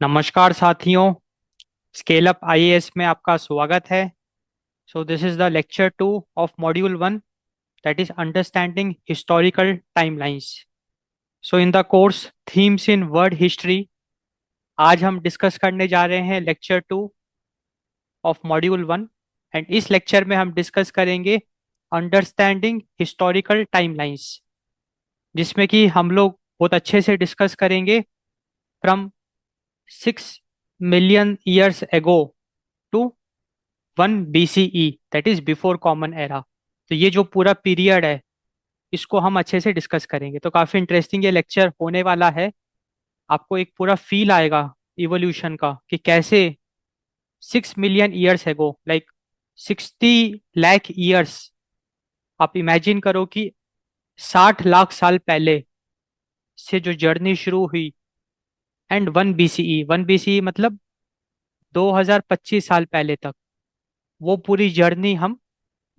नमस्कार साथियों। Scale up IAS में आपका स्वागत है। So this is the lecture 2 of module 1, that is understanding historical timelines. So in the course themes in world history, आज हम डिस्कस करने जा रहे हैं लेक्चर 2 ऑफ मॉड्यूल 1। एंड इस लेक्चर में हम डिस्कस करेंगे अंडरस्टैंडिंग हिस्टोरिकल टाइमलाइंस, जिसमें कि हम लोग बहुत अच्छे से डिस्कस करेंगे from 6 million years ago to 1 BCE, that is before common era. तो ये जो पूरा पीरियड है, इसको हम अच्छे से डिस्कस करेंगे। तो काफी इंटरेस्टिंग ये लेक्चर होने वाला है। आपको एक पूरा फील आएगा इवोल्यूशन का, कि कैसे 6 मिलियन ईयर्स एगो, लाइक 60 लाख ईयर्स, आप इमेजिन करो कि 60 लाख साल पहले से जो जर्नी शुरू हुई। एंड 1 BCE मतलब 2025 साल पहले तक, वो पूरी जर्नी हम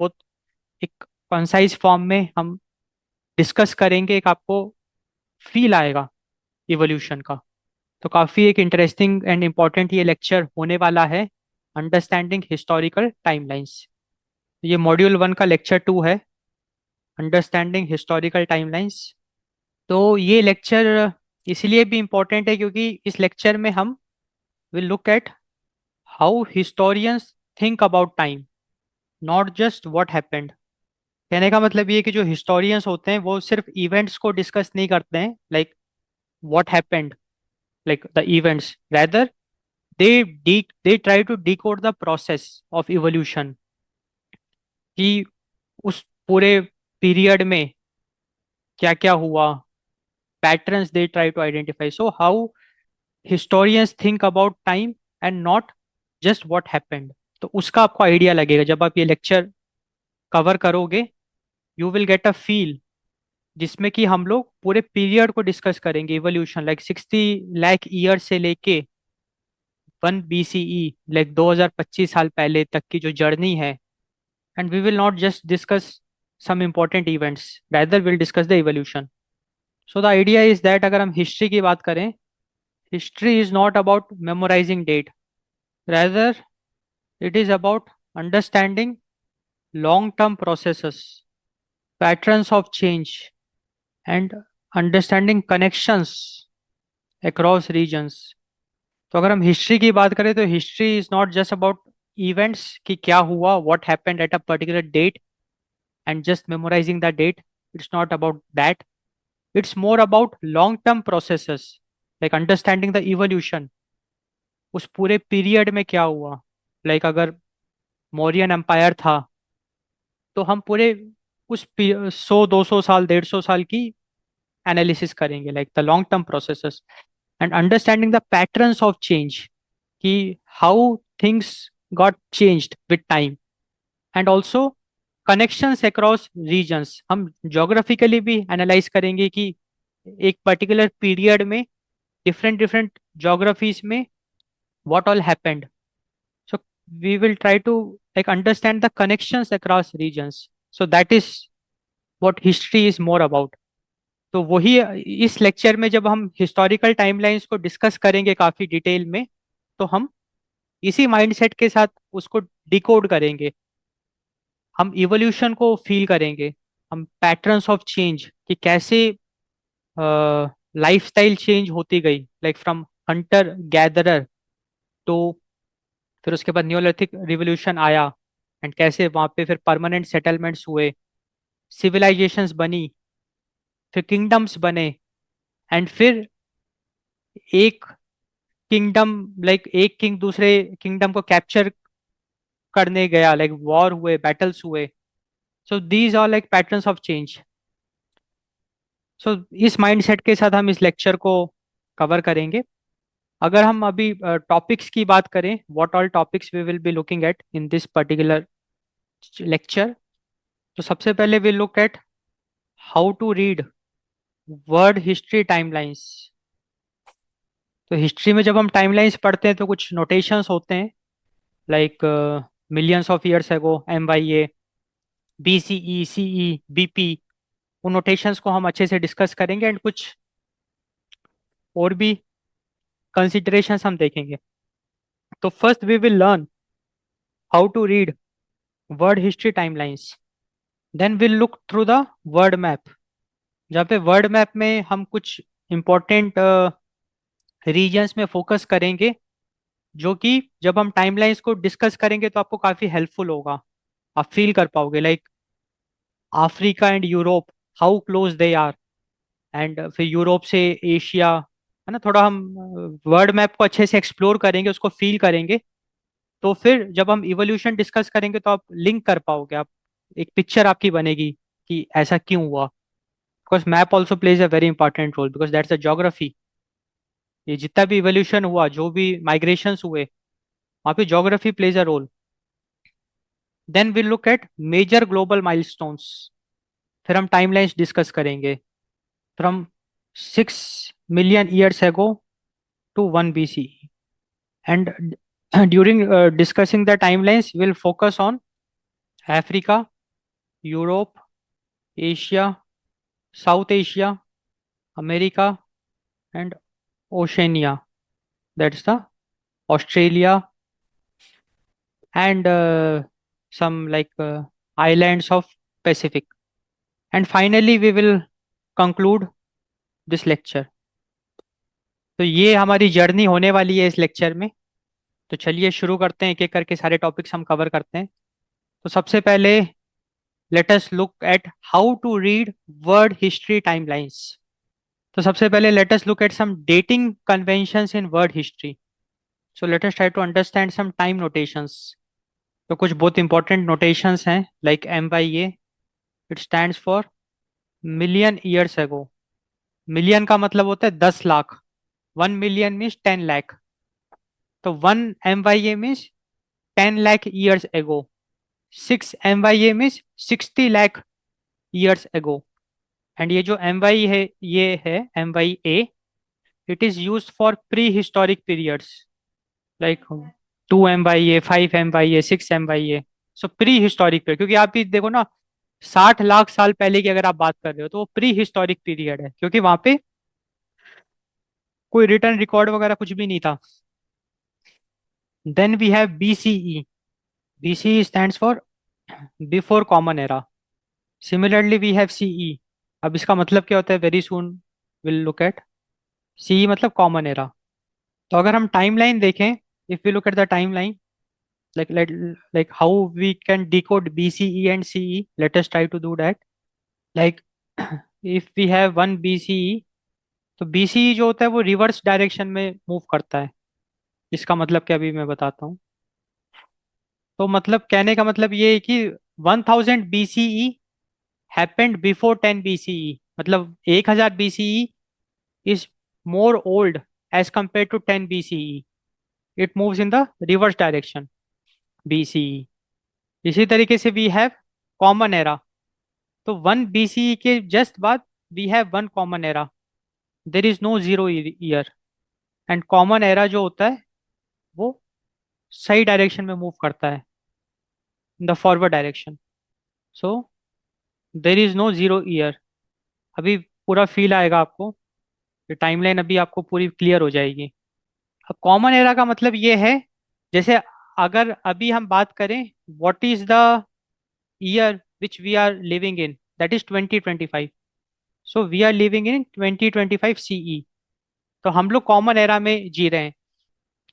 बहुत एक कंसाइज फॉर्म में हम डिस्कस करेंगे। एक आपको फील आएगा इवोल्यूशन का। तो काफी एक इंटरेस्टिंग एंड इम्पोर्टेंट ये लेक्चर होने वाला है, अंडरस्टैंडिंग हिस्टोरिकल टाइमलाइंस। ये मॉड्यूल 1 का लेक्चर 2 है, अंडरस्टैंडिंग हिस्टोरिकल टाइमलाइंस। तो ये लेक्चर इसलिए भी इम्पोर्टेंट है क्योंकि इस लेक्चर में हम will look at how historians think about time, not just what happened. कहने का मतलब ये कि जो हिस्टोरियंस होते हैं वो सिर्फ इवेंट्स को डिस्कस नहीं करते हैं, like what happened, like the events. Rather, they try to decode the process of evolution, कि उस पूरे पीरियड में क्या क्या हुआ, patterns they try to identify. So how historians think about time and not just what happened. तो उसका आपको आइडिया लगेगा जब आप ये लेक्चर कवर करोगे। You will get a feel, जिसमें कि हम लोग पूरे पीरियड को डिस्कस करेंगे, इवोल्यूशन लाइक 60 लाख ईयर से लेके 1 BCE, लाइक 2025 साल पहले तक की जो जर्नी है। And we will not just discuss some important events, rather will discuss the evolution. So the idea is that अगर हम हिस्ट्री की बात करें, history is not about memorising date, rather it is about understanding long term processes, patterns of change, and understanding connections across regions. तो अगर हम history की बात करें तो history is not just about events, कि क्या हुआ, what happened at a particular date, and just memorising the date. It's not about that. It's more about long term processes, like understanding the evolution, उस पूरे period में क्या हुआ। Like अगर Mauryan empire था, तो हम पूरे उस 100 200 साल 150 साल की एनालिसिस करेंगे, like the long term processes and understanding the patterns of change, कि how things got changed with time. And also connections across regions, हम जोग्राफिकली भी एनालाइज करेंगे कि एक पर्टिकुलर पीरियड में डिफरेंट डिफरेंट जोग्राफीज में what all happened. So we will try to like understand the connections across regions. So that is what history is more about. तो वही इस लेक्चर में जब हम हिस्टोरिकल टाइमलाइंस को डिस्कस करेंगे काफी डिटेल में, तो हम इसी माइंडसेट के साथ उसको डिकोड करेंगे। हम इवोल्यूशन को फील करेंगे, हम पैटर्न्स ऑफ चेंज, कि कैसे लाइफस्टाइल चेंज होती गई, लाइक फ्रॉम हंटर गैदरर तो फिर उसके बाद न्यूलिथिक रिवोल्यूशन आया, एंड कैसे वहां पे फिर परमानेंट सेटलमेंट्स हुए, सिविलाइजेशंस बनी, फिर किंगडम्स बने, एंड फिर एक किंगडम, लाइक एक किंग दूसरे किंगडम को कैप्चर करने गया, लाइक वॉर हुए, बैटल्स हुए। So these are like patterns of change. So इस माइंडसेट के साथ हम इस लेक्चर को कवर करेंगे। अगर हम अभी टॉपिक्स की बात करें, what all topics we will be looking at in this particular lecture, तो सबसे पहले we look at how to read world history timelines. तो हिस्ट्री में जब हम टाइमलाइंस पढ़ते हैं तो कुछ नोटेशंस होते हैं, लाइक मिलियंस ऑफ ईयर्स एगो, MYA, BCE, CE, BP। उन नोटेशंस को हम अच्छे से डिस्कस करेंगे, एंड कुछ और भी कंसिडरेशंस हम देखेंगे। तो first we will learn how to read world history timelines. Then will look through the world map, जहाँ पे वर्ल्ड मैप में हम कुछ इंपॉर्टेंट रीजन्स में फोकस करेंगे, जो कि जब हम टाइमलाइंस को डिस्कस करेंगे तो आपको काफी हेल्पफुल होगा। आप फील कर पाओगे like Africa and Europe, how close they are. And फिर यूरोप से एशिया, है ना, थोड़ा हम वर्ल्ड मैप को अच्छे से एक्सप्लोर करेंगे, उसको फील करेंगे। तो फिर जब हम इवोल्यूशन डिस्कस करेंगे तो आप लिंक कर पाओगे, आप एक पिक्चर आपकी बनेगी कि ऐसा क्यों हुआ। Because map also plays a very important role, because that's a geography. ये जितना भी इवोल्यूशन हुआ, जो भी माइग्रेशंस हुए, वहाँ पे geography plays a role. Then will look at major global milestones. फिर हम टाइमलाइंस डिस्कस करेंगे from 6 million years ago to 1 BCE. And during discussing the timelines, we'll focus on Africa, Europe, Asia, South Asia, America, and Oceania. That's the Australia and some like islands of Pacific. And finally, we will conclude this lecture. तो ये हमारी journey होने वाली है इस lecture में। तो चलिए शुरू करते हैं, एक एक करके सारे टॉपिक्स हम कवर करते हैं। तो सबसे पहले let us look at how to read world history timelines. तो सबसे पहले let us look at some dating conventions in world history. So let us try to understand some time notations. तो कुछ बहुत इंपॉर्टेंट नोटेशंस हैं like MYA। It stands for million years ago. Million का मतलब होता है 10 लाख। 1 million means 10 lakh. तो 1 MYA means 10 lakh years ago. 6 MYA means 60 lakh years ago. And ये जो MY है, ये है MYA। It is use for pre historic periods like 2 MYA, 5 MYA, 6 MYA। So pre historic period, क्योंकि आप भी देखो ना, 60 लाख साल पहले की अगर आप बात कर रहे हो तो वो प्री हिस्टोरिक पीरियड है, क्योंकि वहां पे कोई रिटर्न रिकॉर्ड वगैरह कुछ भी नहीं था। Then we have BCE। BCE stands for before common era. Similarly we have CE। अब इसका मतलब क्या होता है, very soon will look at. CE मतलब कॉमन एरा। तो अगर हम टाइमलाइन देखें, if we look at the timeline, like how we can decode BCE and CE, let us try to do that. Like if we have 1 BCE, तो BCE जो होता है वो रिवर्स डायरेक्शन में मूव करता है। इसका मतलब क्या, अभी मैं बताता हूँ। तो मतलब कहने का मतलब ये है कि 1000 BCE हैपेंड बिफोर 10 BCE। मतलब 1000 BCE is more old age compare to 10 BCE। It moves in the reverse direction, BCE। इसी तरीके से वी हैव कॉमन एरा। तो 1 BCE के जस्ट बाद we have one common era. There is no zero year. And common era जो होता है वो सही डायरेक्शन में मूव करता है, in the forward direction. So there is no zero year. अभी पूरा फील आएगा आपको, टाइमलाइन अभी आपको पूरी क्लियर हो जाएगी। अब कॉमन एरा का मतलब ये है, जैसे अगर अभी हम बात करें, what is the year which we are living in, that is 2025। So we are living in 2025 CE। तो हम लोग कॉमन एरा में जी रहे हैं।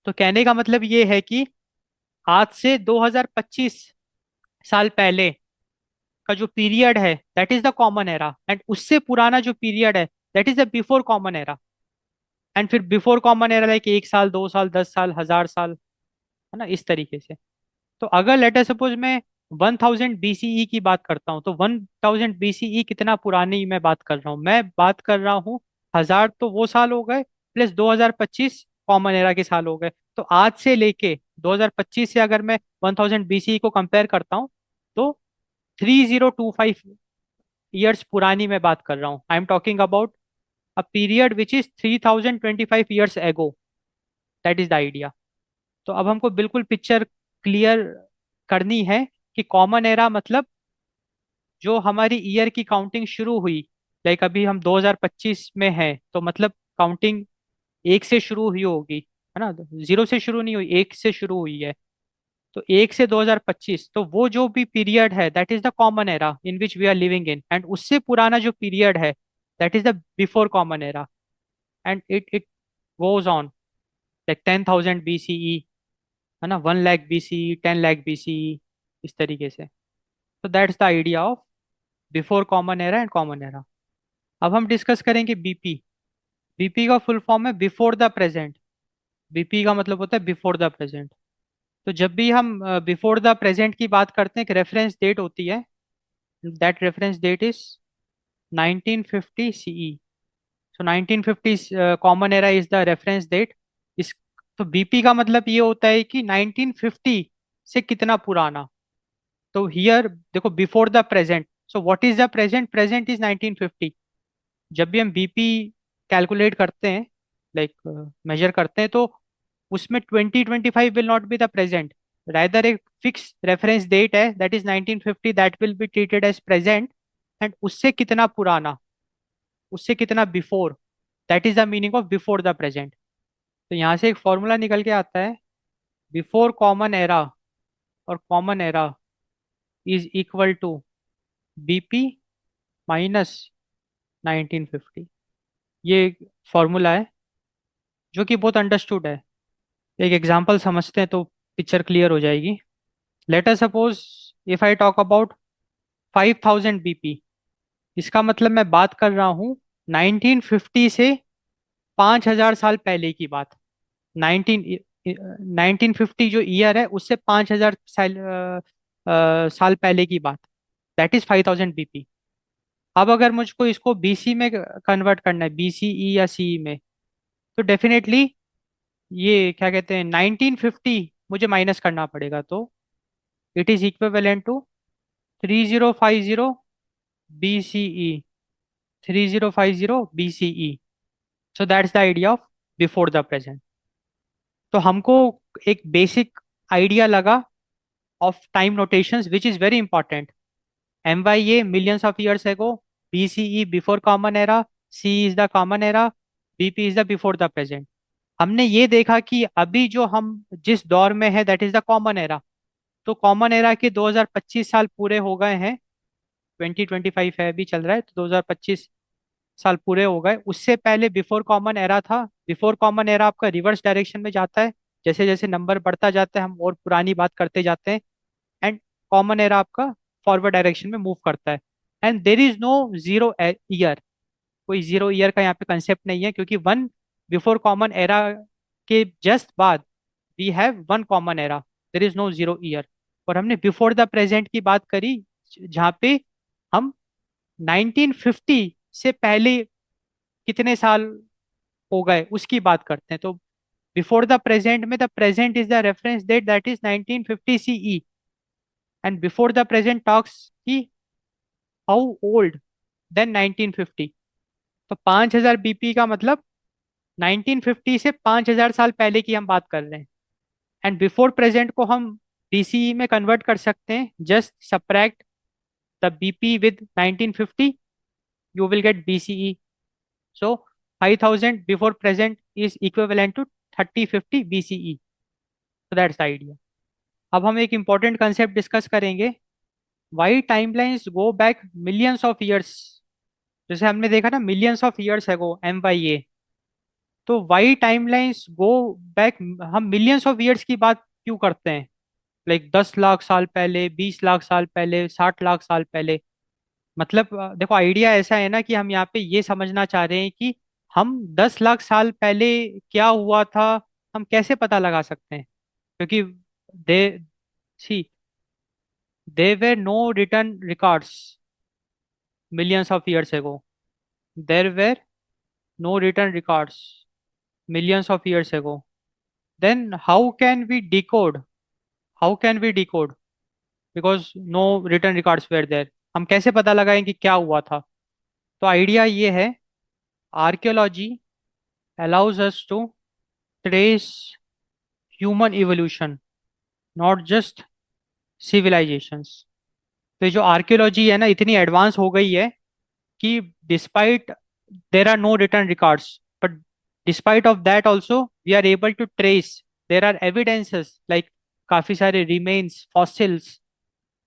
तो कहने का मतलब ये है कि आज से 2025 साल पहले का जो पीरियड है, that is the common era. And उससे पुराना जो पीरियड है, that is the before common era. And फिर बिफोर कॉमन एरा लाइक 1 साल, 2 साल, 10 साल, 1000 साल, है ना, इस तरीके से। तो अगर लेटर सपोज मैं 1000 BCE की बात करता हूँ, तो 1000 BCE कितना पुरानी मैं बात कर रहा हूँ, मैं बात कर रहा हूँ 1000 तो वो साल हो गए, प्लस 2025 कॉमन एरा के साल हो गए। तो आज से लेके 2025 से अगर मैं 1000 BCE को कंपेयर करता हूँ, तो 3025 ईयर्स पुरानी मैं बात कर रहा हूँ। आई am talking about a period which is 3025 years ago. That is the idea. तो अब हमको बिल्कुल पिक्चर क्लियर करनी है कि कॉमन एरा मतलब जो हमारी ईयर की काउंटिंग शुरू हुई, लाइक अभी हम 2025 में हैं, तो मतलब काउंटिंग एक से शुरू हुई होगी, है ना, जीरो से शुरू नहीं हुई, एक से शुरू हुई है। तो एक से 2025, तो वो जो भी पीरियड है that is the common era in which we are living in, and उससे पुराना जो पीरियड है that is the before common era. And it goes on like 10,000 BCE, है ना, 1 लाख BCE, 10 लाख BCE, इस तरीके से। तो that's the idea of before common era and common era. अब हम डिस्कस करेंगे बीपी। बीपी का फुल फॉर्म है बिफोर द प्रेजेंट। बीपी का मतलब होता है बिफोर द प्रेजेंट। तो जब भी हम बिफोर द प्रेजेंट की बात करते हैं, एक रेफरेंस डेट होती है, that reference date is 1950 CE। So 1950 common era is the reference date. इस तो बीपी का मतलब ये होता है कि 1950 से कितना पुराना। तो हियर देखो, before the present, so what is the present? Present is 1950। जब भी हम बीपी कैलकुलेट करते हैं, लाइक मेजर करते हैं, तो उसमें 2025 will not be the present, rather एक फिक्स रेफरेंस डेट है that is 1950, that will be treated as present. And उससे कितना पुराना, उससे कितना before, that is the meaning of before the present. तो यहाँ से एक फॉर्मूला निकल के आता है, बिफोर कॉमन एरा और common era is equal to BP minus 1950। ये फॉर्मूला है जो कि बहुत अंडरस्टूड है। एक एग्जांपल समझते हैं तो पिक्चर क्लियर हो जाएगी। Let us suppose if I talk about 5000 BP, इसका मतलब मैं बात कर रहा हूँ 1950 से 5000 साल पहले की बात। 19 1950 जो ईयर है उससे 5000 साल पहले की बात, दैट इज 5000 बीपी। अब अगर मुझको इसको बीसी में कन्वर्ट करना है, बीसीई या सीई में, तो डेफिनेटली ये क्या कहते हैं 1950 मुझे माइनस करना पड़ेगा। तो it is equivalent to 3050 BCE, 3050 BCE। So that's the idea of before the present. तो हमको एक बेसिक आइडिया लगा of time notations which is very important. MYA millions of years ago, BCE before common era, C is the common era, BP is the before the present. हमने ये देखा कि अभी जो हम जिस दौर में है that is the common era. तो कॉमन एरा के 2025 साल पूरे हो गए हैं, 2025 है अभी चल रहा है, तो 2025 साल पूरे हो गए। उससे पहले बिफोर कॉमन एरा था। बिफोर कॉमन एरा आपका रिवर्स डायरेक्शन में जाता है, जैसे जैसे नंबर बढ़ता जाता है हम और पुरानी बात करते जाते हैं। एंड कॉमन एरा आपका फॉरवर्ड डायरेक्शन में मूव करता है। And there is no zero year, कोई जीरो ईयर का यहाँ पे कंसेप्ट नहीं है, क्योंकि वन बिफोर कॉमन एरा के जस्ट बाद we have one common era, there is no zero year. और हमने बिफोर द प्रेजेंट की बात करी, जहाँ पे हम 1950 से पहले कितने साल हो गए उसकी बात करते हैं। तो बिफोर द प्रेजेंट में the present is the reference date that is 1950 CE। And before the present talks की हाउ ओल्ड देन 1950। तो 5000 बीपी का मतलब 1950 से 5000 साल पहले की हम बात कर रहे हैं। एंड बिफोर प्रेजेंट को हम BCE में कन्वर्ट कर सकते हैं, just subtract the BP with 1950, you will get BCE. So 5000 before present is equivalent to 3050 BCE. So that's the idea. अब हम एक important concept डिस्कस करेंगे, why timelines go back millions of years। जैसे हमने देखा ना millions of years ago, MYA। तो why timelines go back, हम millions of years की बात क्यों करते हैं? लाइक 10 लाख साल पहले, 20 लाख साल पहले, 60 लाख साल पहले। मतलब देखो आइडिया ऐसा है ना कि हम यहाँ पे ये समझना चाह रहे हैं कि हम 10 लाख साल पहले क्या हुआ था, हम कैसे पता लगा सकते हैं? क्योंकि they see they were no written records millions of years ago, there were no written records millions of years ago. Then how can we decode, because no written records were there, हम कैसे पता लगाएं कि क्या हुआ था? तो idea ये है, archaeology allows us to trace human evolution, not just civilizations। तो ये जो आर्कियोलॉजी है ना इतनी एडवांस हो गई है कि despite there are no written records, but despite of that also we are able to trace, there are evidences like काफी सारे रिमेन्स, फॉसिल्स,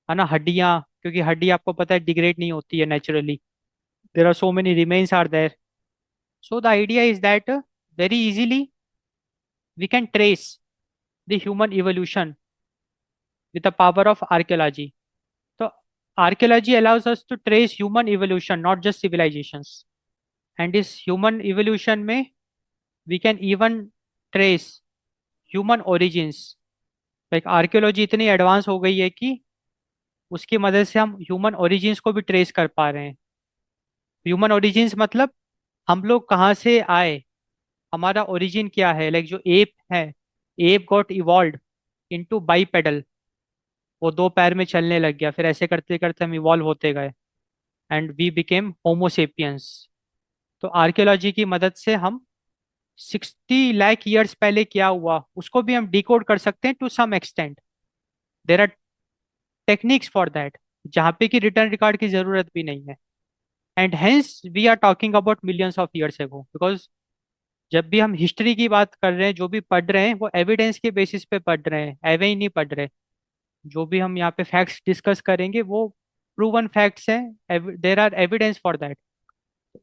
है ना, हड्डियां, क्योंकि हड्डी आपको पता है डिग्रेड नहीं होती है naturally, there are so many remains are there. So the idea is that very easily we can trace the human evolution with the power of archaeology. So archaeology allows us to trace human evolution, not just civilizations. And this human evolution में we can even trace human origins. Like archaeology इतनी advance हो गई है कि उसकी मदद से हम ह्यूमन ओरिजिन्स को भी ट्रेस कर पा रहे हैं. ह्यूमन ओरिजिन्स मतलब हम लोग कहाँ से आए, हमारा ओरिजिन क्या है. लाइक जो एप है, app got evolve into bipedal, वो दो पैर में चलने लग गया, फिर ऐसे करते करते हम इवॉल्व होते गए एंड वी बिकेम होमोसेपियंस. तो आर्कियोलॉजी की मदद से हम 60 लाख ईयर्स पहले क्या हुआ उसको भी हम डिकोड कर सकते हैं to some extent. There are techniques for that, जहाँ पे कि रिटर्न रिकॉर्ड की जरूरत भी नहीं है. And hence we are talking about millions of years ago, because जब भी हम हिस्ट्री की बात कर रहे हैं, जो भी पढ़ रहे हैं वो एविडेंस के बेसिस पे पढ़ रहे हैं, एवे ही नहीं पढ़ रहे. जो भी हम यहाँ पे फैक्ट्स डिस्कस करेंगे वो प्रूवन फैक्ट्स हैं, there are evidence for that.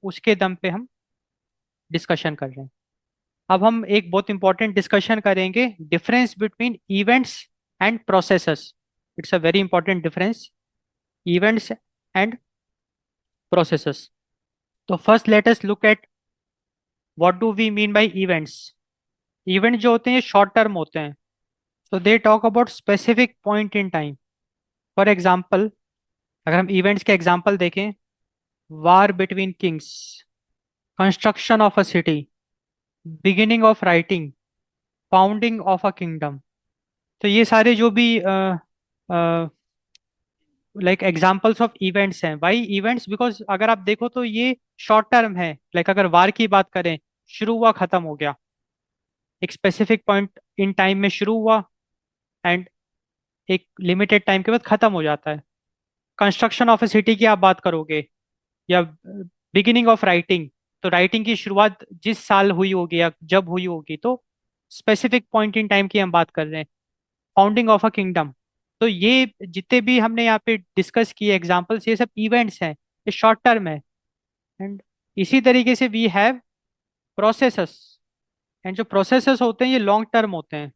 उसके दम पे हम डिस्कशन कर रहे हैं. अब हम एक बहुत इंपॉर्टेंट डिस्कशन करेंगे, difference between events and processes. It's a very important difference, events and processes. तो first let us look at what do we mean by events. Event जो होते हैं शॉर्ट टर्म होते हैं, so they talk about specific point in time. For example, अगर हम events के example देखें, war between kings, construction of a city, beginning of writing, founding of a kingdom. तो ये सारे जो भी लाइक एग्जाम्पल्स ऑफ इवेंट्स हैं. Why events? बिकॉज अगर आप देखो तो ये शॉर्ट टर्म है. लाइक अगर वार की बात करें, शुरू हुआ खत्म हो गया, एक स्पेसिफिक पॉइंट इन टाइम में शुरू हुआ एंड एक लिमिटेड टाइम के बाद खत्म हो जाता है. कंस्ट्रक्शन ऑफ ए सिटी की आप बात करोगे, या बिगिनिंग ऑफ राइटिंग, तो राइटिंग की शुरुआत जिस साल हुई होगी या जब हुई होगी, तो स्पेसिफिक पॉइंट इन टाइम की हम बात कर रहे हैं. Founding of a kingdom. तो ये जितने भी हमने यहाँ पे डिस्कस किए एग्जांपल्स, ये सब इवेंट्स हैं, ये शॉर्ट टर्म है. एंड इसी तरीके से वी हैव प्रोसेसेस. एंड जो प्रोसेसेस होते हैं ये लॉन्ग टर्म होते हैं,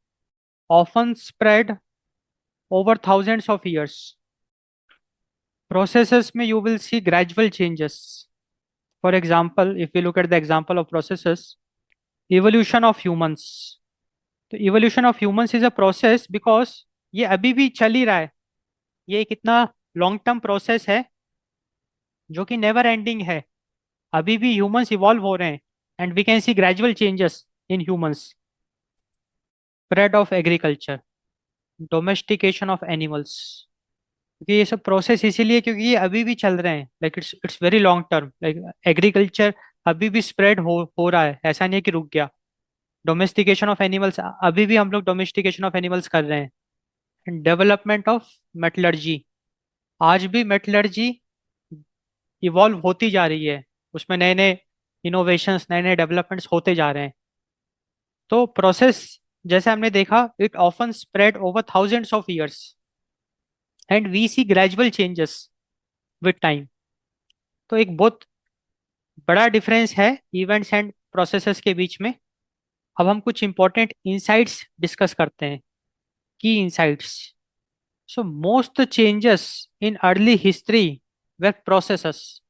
often spread over thousands of years. Processes में you will see gradual changes. For example, if you look at the example of processes, evolution of humans. तो evolution of humans is a process because ये अभी भी चल ही रहा है. ये एक इतना लॉन्ग टर्म प्रोसेस है जो कि नेवर एंडिंग है. अभी भी ह्यूमंस इवॉल्व हो रहे हैं and we can see gradual changes in humans. Spread of agriculture, domestication of animals. क्योंकि ये सब प्रोसेस इसीलिए क्योंकि ये अभी भी चल रहे हैं. Like it's very long term. Like agriculture अभी भी स्प्रेड हो रहा है, ऐसा नहीं है कि रुक गया. डोमेस्टिकेशन ऑफ एनिमल्स, अभी भी हम लोग डोमेस्टिकेशन ऑफ एनिमल्स कर रहे हैं. डेवलपमेंट ऑफ मेटलर्जी, आज भी मेटलर्जी इवॉल्व होती जा रही है, उसमें नए नए इनोवेशंस, नए नए डेवलपमेंट्स होते जा रहे हैं. तो प्रोसेस जैसे हमने देखा, it often spread over thousands of years and we see gradual changes with time. तो एक बहुत बड़ा डिफरेंस है इवेंट्स एंड प्रोसेसेस के बीच में. अब हम कुछ इंपॉर्टेंट इंसाइट्स डिस्कस करते हैं, की insights. So most changes in early history were processes,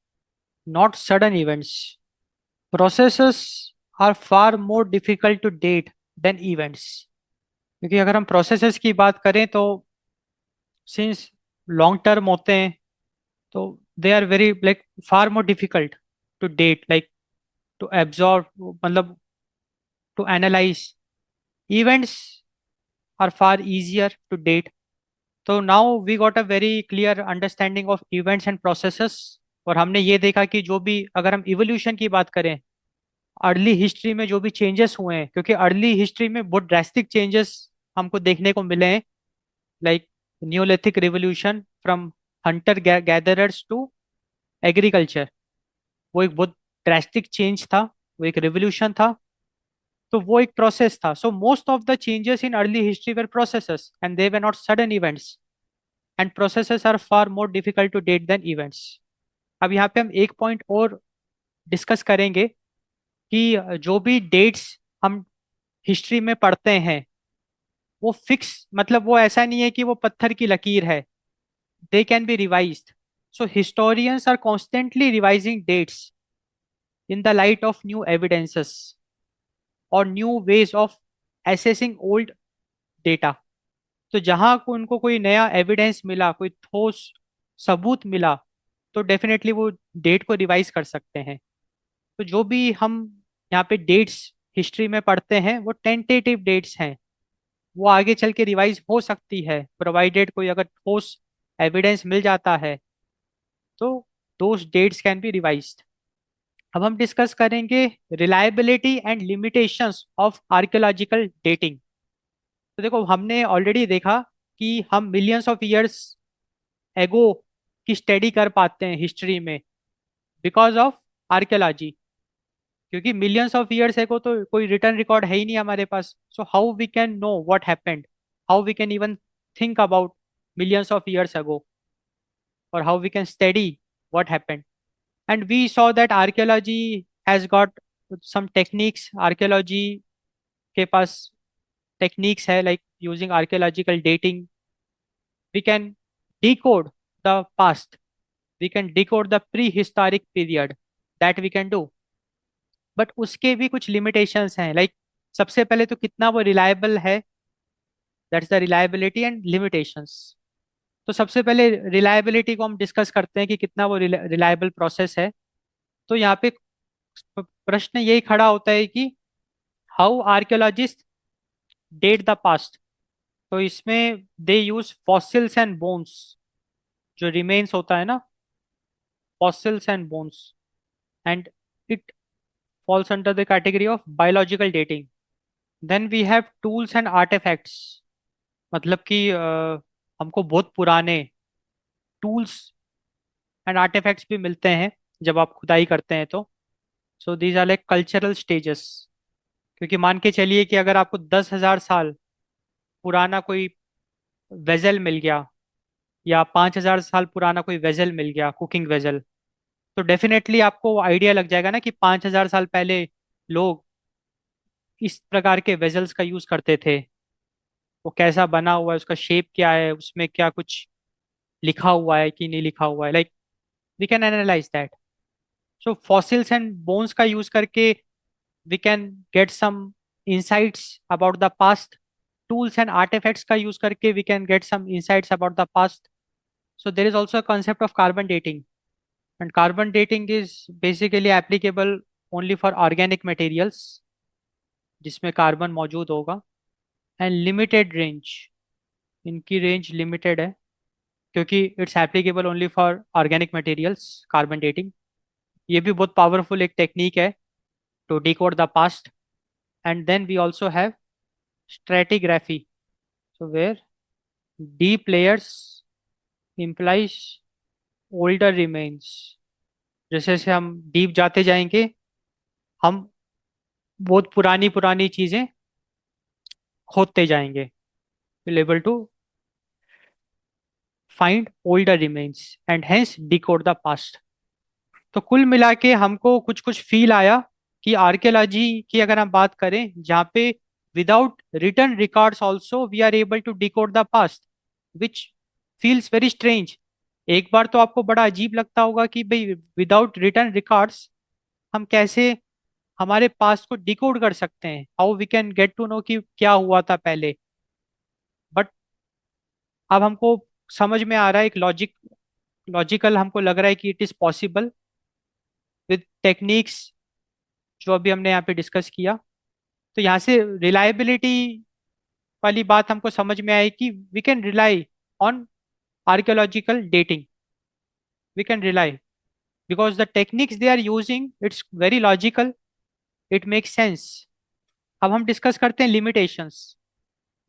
not sudden events. Processes are far more difficult to date than events. क्योंकि अगर हम प्रोसेसेस की बात करें तो सिंस लॉन्ग टर्म होते हैं, तो they are very like far more difficult to date, like to observe, मतलब to analyse. Events are far easier to date. तो now we got a very clear understanding of events and processes. और हमने ये देखा कि जो भी, अगर हम इवोल्यूशन की बात करें, अर्ली हिस्ट्री में जो भी चेंजेस हुए हैं, क्योंकि अर्ली हिस्ट्री में बहुत ड्रास्टिक चेंजेस हमको देखने को मिले हैं. Like neolithic revolution from hunter gatherers to agriculture, वो एक बहुत ड्रास्टिक चेंज था, वो एक रिवोल्यूशन था. तो वो एक प्रोसेस था. So most of the changes in early history were processes and they were not sudden events, and processes are far more difficult to date than events. अब यहाँ पे हम एक पॉइंट और डिस्कस करेंगे कि जो भी डेट्स हम हिस्ट्री में पढ़ते हैं वो फिक्स, मतलब वो ऐसा नहीं है कि वो पत्थर की लकीर है. They can be revised. So historians are constantly revising dates in the light of new evidences और new ways of assessing old data. तो जहां को उनको कोई नया एविडेंस मिला, कोई ठोस सबूत मिला, तो डेफिनेटली वो डेट को रिवाइज कर सकते हैं. तो जो भी हम यहाँ पे डेट्स हिस्ट्री में पढ़ते हैं वो टेंटेटिव डेट्स हैं. वो आगे चल के रिवाइज हो सकती है प्रोवाइडेड कोई अगर ठोस एविडेंस मिल जाता है, तो those dates can be revised. अब हम डिस्कस करेंगे reliability and limitations of archaeological dating. तो देखो, हमने ऑलरेडी देखा कि हम मिलियंस ऑफ ईयर्स एगो की स्टडी कर पाते हैं हिस्ट्री में बिकॉज ऑफ आर्कियोलॉजी. क्योंकि मिलियंस ऑफ ईयर्स एगो तो कोई रिटर्न रिकॉर्ड है ही नहीं हमारे पास. So how we can know what happened, how we can even think about millions of years ago, और how we can study what happened. And we saw that archaeology has got some techniques. Archaeology के पास techniques है, like using archaeological dating we can decode the past, we can decode the prehistoric period, that we can do. But उसके भी कुछ limitations हैं, like सबसे पहले तो कितना वो reliable है, that's the reliability and limitations. तो सबसे पहले reliability को हम डिस्कस करते हैं कि कितना वो रिलायबल प्रोसेस है. तो यहाँ पे प्रश्न यही खड़ा होता है कि how archaeologists date the past. तो इसमें they use fossils and bones, जो रिमेन्स होता है ना, fossils and bones, and it falls under the category of biological dating. Then we have tools and artifacts. मतलब कि हमको बहुत पुराने टूल्स एंड आर्टिफैक्ट्स भी मिलते हैं जब आप खुदाई करते हैं तो. So these are like cultural stages. क्योंकि मान के चलिए कि अगर आपको 10,000 साल पुराना कोई वेजल मिल गया, या 5,000 साल पुराना कोई वेजल मिल गया, कुकिंग वेजल, तो डेफिनेटली आपको आइडिया लग जाएगा ना कि 5,000 साल पहले लोग इस प्रकार के वेजल्स का यूज करते थे. वो कैसा बना हुआ है, उसका शेप क्या है, उसमें क्या कुछ लिखा हुआ है कि नहीं लिखा हुआ है, like we can analyse that. So fossils and bones का यूज करके we can get some insights about the past. Tools and artifacts का यूज करके we can get some insights about the past. So there is also a concept of carbon dating, and carbon dating is basically applicable only for organic materials जिसमें carbon मौजूद होगा. And limited range, इनकी range limited है क्योंकि it's applicable only for organic materials. Carbon dating ये भी बहुत powerful एक टेक्निक है to decode the past. And then we also have stratigraphy, so where deep layers implies older remains. जैसे जैसे हम डीप जाते जाएंगे, हम बहुत पुरानी पुरानी चीजें खोदते जाएंगे, will able to find older remains and hence decode the past. तो कुल मिला के हमको कुछ कुछ फील आया कि आर्कियोलॉजी की अगर हम बात करें, जहाँ पे without written records also we are able to decode the past, which feels very strange. एक बार तो आपको बड़ा अजीब लगता होगा कि भाई विदाउट रिटर्न रिकॉर्ड्स हम कैसे हमारे पास्ट को डिकोड कर सकते हैं, how we can get to know कि क्या हुआ था पहले. बट अब हमको समझ में आ रहा है, एक लॉजिकल हमको लग रहा है कि it is possible with techniques जो अभी हमने यहाँ पे डिस्कस किया. तो यहाँ से रिलायबिलिटी वाली बात हमको समझ में आई कि we can rely on archaeological dating. We can rely because the techniques they are using it's very logical, it makes sense. अब हम डिस्कस करते हैं limitations.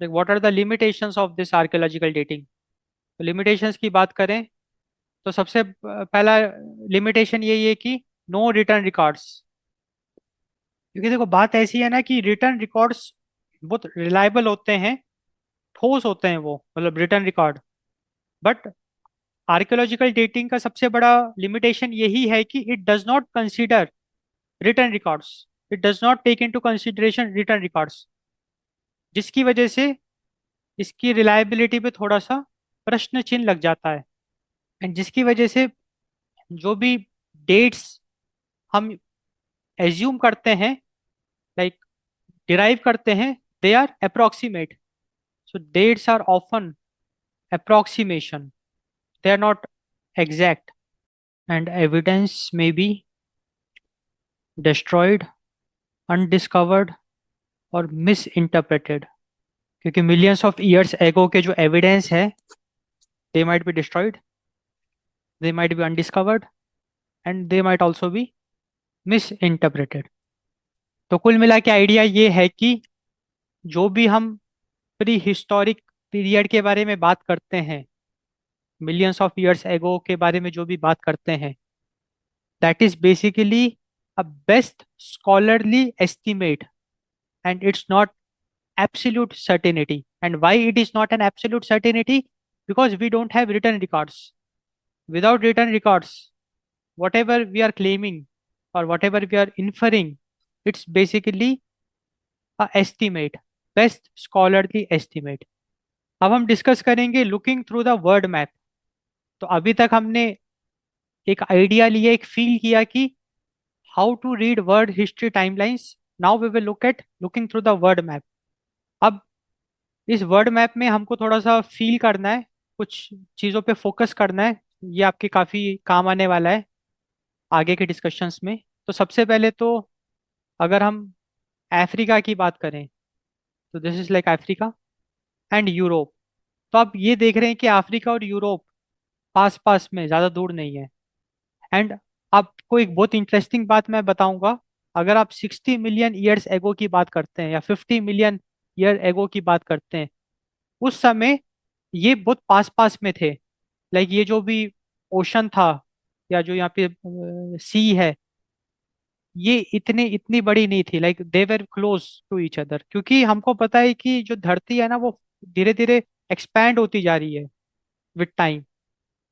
What are the limitations of this archaeological dating. तो limitations की बात करें तो सबसे पहला लिमिटेशन यही है कि नो रिटर्न रिकॉर्ड्स. क्योंकि देखो बात ऐसी है ना कि रिटर्न रिकॉर्ड्स बहुत रिलायबल होते हैं, ठोस होते हैं वो, मतलब written record. But archaeological dating का सबसे बड़ा लिमिटेशन यही है कि it does not consider written records, it does not take into consideration written records, जिसकी वजह से इसकी रिलायबिलिटी पे थोड़ा सा प्रश्न चिन्ह लग जाता है। एंड जिसकी वजह से जो भी डेट्स हम एज्यूम करते हैं, लाइक डिराइव करते हैं, they are approximate. So dates are often approximation, they are not exact, and evidence may be destroyed, undiscovered और misinterpreted। क्योंकि millions of years ago के जो evidence है, they might be destroyed, they might be undiscovered, and they might also be misinterpreted। तो कुल मिला के idea ये है कि जो भी हम प्री हिस्टोरिक पीरियड के बारे में बात करते हैं, मिलियंस ऑफ ईयर्स एगो के बारे में जो भी बात करते हैं, that is basically a best scholarly estimate, and it's not absolute certainty. And why it is not an absolute certainty? Because we don't have written records. Without written records, whatever we are claiming or whatever we are inferring, it's basically a estimate, best scholarly estimate। अब हम discuss करेंगे looking through the world map. तो अभी तक हमने एक idea लिया, एक फील किया कि how to read world history timelines. Now we will look at looking through the world map. अब इस वर्ड मैप में हमको थोड़ा सा फील करना है, कुछ चीज़ों पे फोकस करना है। ये आपके काफ़ी काम आने वाला है आगे के डिस्कशंस में। तो सबसे पहले तो अगर हम अफ्रीका की बात करें, तो this is like Africa and Europe. तो आप ये देख रहे हैं कि अफ्रीका और यूरोप पास पास में, ज़्यादा दूर नहीं है। एंड आपको एक बहुत इंटरेस्टिंग बात मैं बताऊंगा। अगर आप 60 मिलियन ईयर्स एगो की बात करते हैं या 50 मिलियन ईयर एगो की बात करते हैं, उस समय ये बहुत पास पास में थे। लाइक ये जो भी ओशन था या जो यहाँ पे सी है, ये इतनी बड़ी नहीं थी। Like they were close to each other, क्योंकि हमको पता है कि जो धरती है ना वो धीरे धीरे एक्सपैंड होती जा रही है विद टाइम।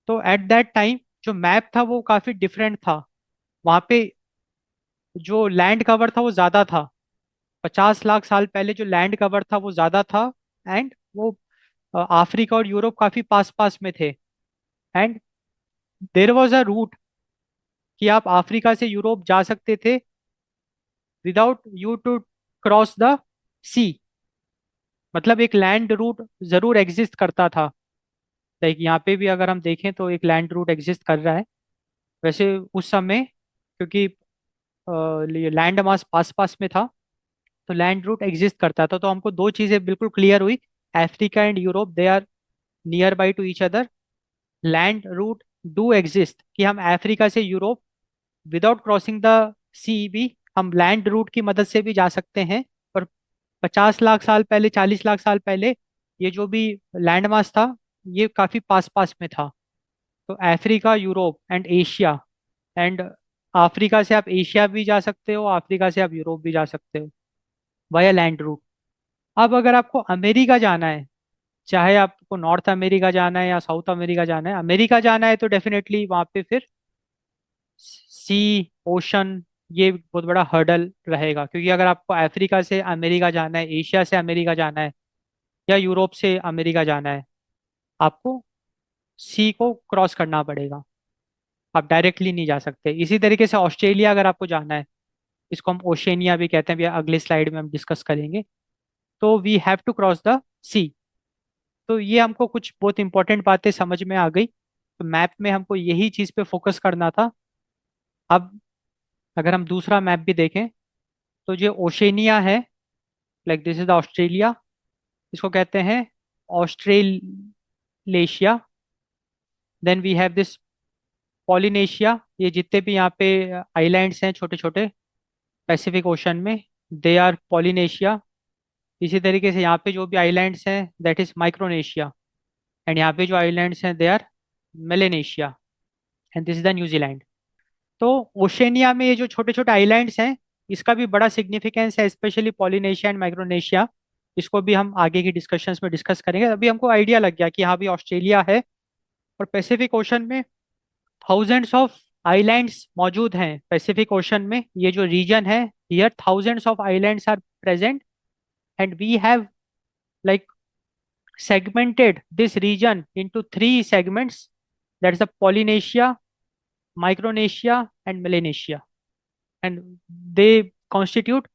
तो एट दैट टाइम जो मैप था वो काफी डिफरेंट था। वहाँ पे जो लैंड कवर था वो ज्यादा था, 50 लाख साल पहले जो लैंड कवर था वो ज्यादा था। एंड वो अफ्रीका और यूरोप काफी पास पास में थे। And there was a route कि आप अफ्रीका से यूरोप जा सकते थे without you to cross the sea. मतलब एक लैंड रूट जरूर एग्जिस्ट करता था। लाइक यहाँ पे भी अगर हम देखें तो एक लैंड रूट एग्जिस्ट कर रहा है। वैसे उस समय क्योंकि लैंड मास पास पास में था, तो लैंड रूट एग्जिस्ट करता था। तो हमको दो चीज़ें बिल्कुल क्लियर हुई, Africa and Europe they are near by to each other. Land route do exist कि हम अफ्रीका से Europe without crossing the sea भी हम लैंड रूट की मदद से भी जा सकते हैं। और 50 लाख साल पहले, 40 लाख साल पहले ये जो भी लैंड मास था ये काफी पास पास में था। तो Africa, Europe and Asia, and Africa से आप एशिया भी जा सकते हो, अफ्रीका से आप यूरोप भी जा सकते हो वाया लैंड रूट। अब अगर आपको अमेरिका जाना है, चाहे आपको नॉर्थ अमेरिका जाना है या साउथ अमेरिका जाना है, अमेरिका जाना है तो डेफिनेटली वहाँ पे फिर सी, ओशन, ये बहुत बड़ा हर्डल रहेगा। क्योंकि अगर आपको अफ्रीका से अमेरिका जाना है, एशिया से अमेरिका जाना है या यूरोप से अमेरिका जाना है, आपको सी को क्रॉस करना पड़ेगा, आप डायरेक्टली नहीं जा सकते। इसी तरीके से ऑस्ट्रेलिया अगर आपको जाना है, इसको हम ओशेनिया भी कहते हैं, भी अगले स्लाइड में हम डिस्कस करेंगे। तो we have to cross the sea. तो ये हमको कुछ बहुत इंपॉर्टेंट बातें समझ में आ गई। तो मैप में हमको यही चीज़ पे फोकस करना था। अब अगर हम दूसरा मैप भी देखें, तो जो ओशेनिया है, like this is the Australia, इसको कहते हैं Australasia. Then we have this Polynesia. ये जितने भी यहाँ पे आइलैंड्स हैं छोटे छोटे पैसिफिक ओशन में, दे आर पॉलिनेशिया। इसी तरीके से यहाँ पे जो भी आइलैंड्स हैं दैट इज माइक्रोनेशिया। एंड यहाँ पे जो आइलैंड्स हैं they are Melanesia. And this is the New Zealand. तो ओशेनिया में ये जो छोटे छोटे आइलैंड्स हैं, इसका भी बड़ा सिग्निफिकेंस है, स्पेशली पॉलिनेशिया एंड माइक्रोनेशिया। इसको भी हम आगे की डिस्कशंस में डिस्कस करेंगे। अभी हमको आइडिया लग गया कि हाँ भी ऑस्ट्रेलिया है, और पैसिफिक ओशन में थाउजेंड्स ऑफ आइलैंड्स मौजूद हैं। पैसिफिक ओशन में ये जो रीजन है, here thousands of islands are present, and we have like segmented this region into three segments, that's the Polynesia, Micronesia and Melanesia, and they constitute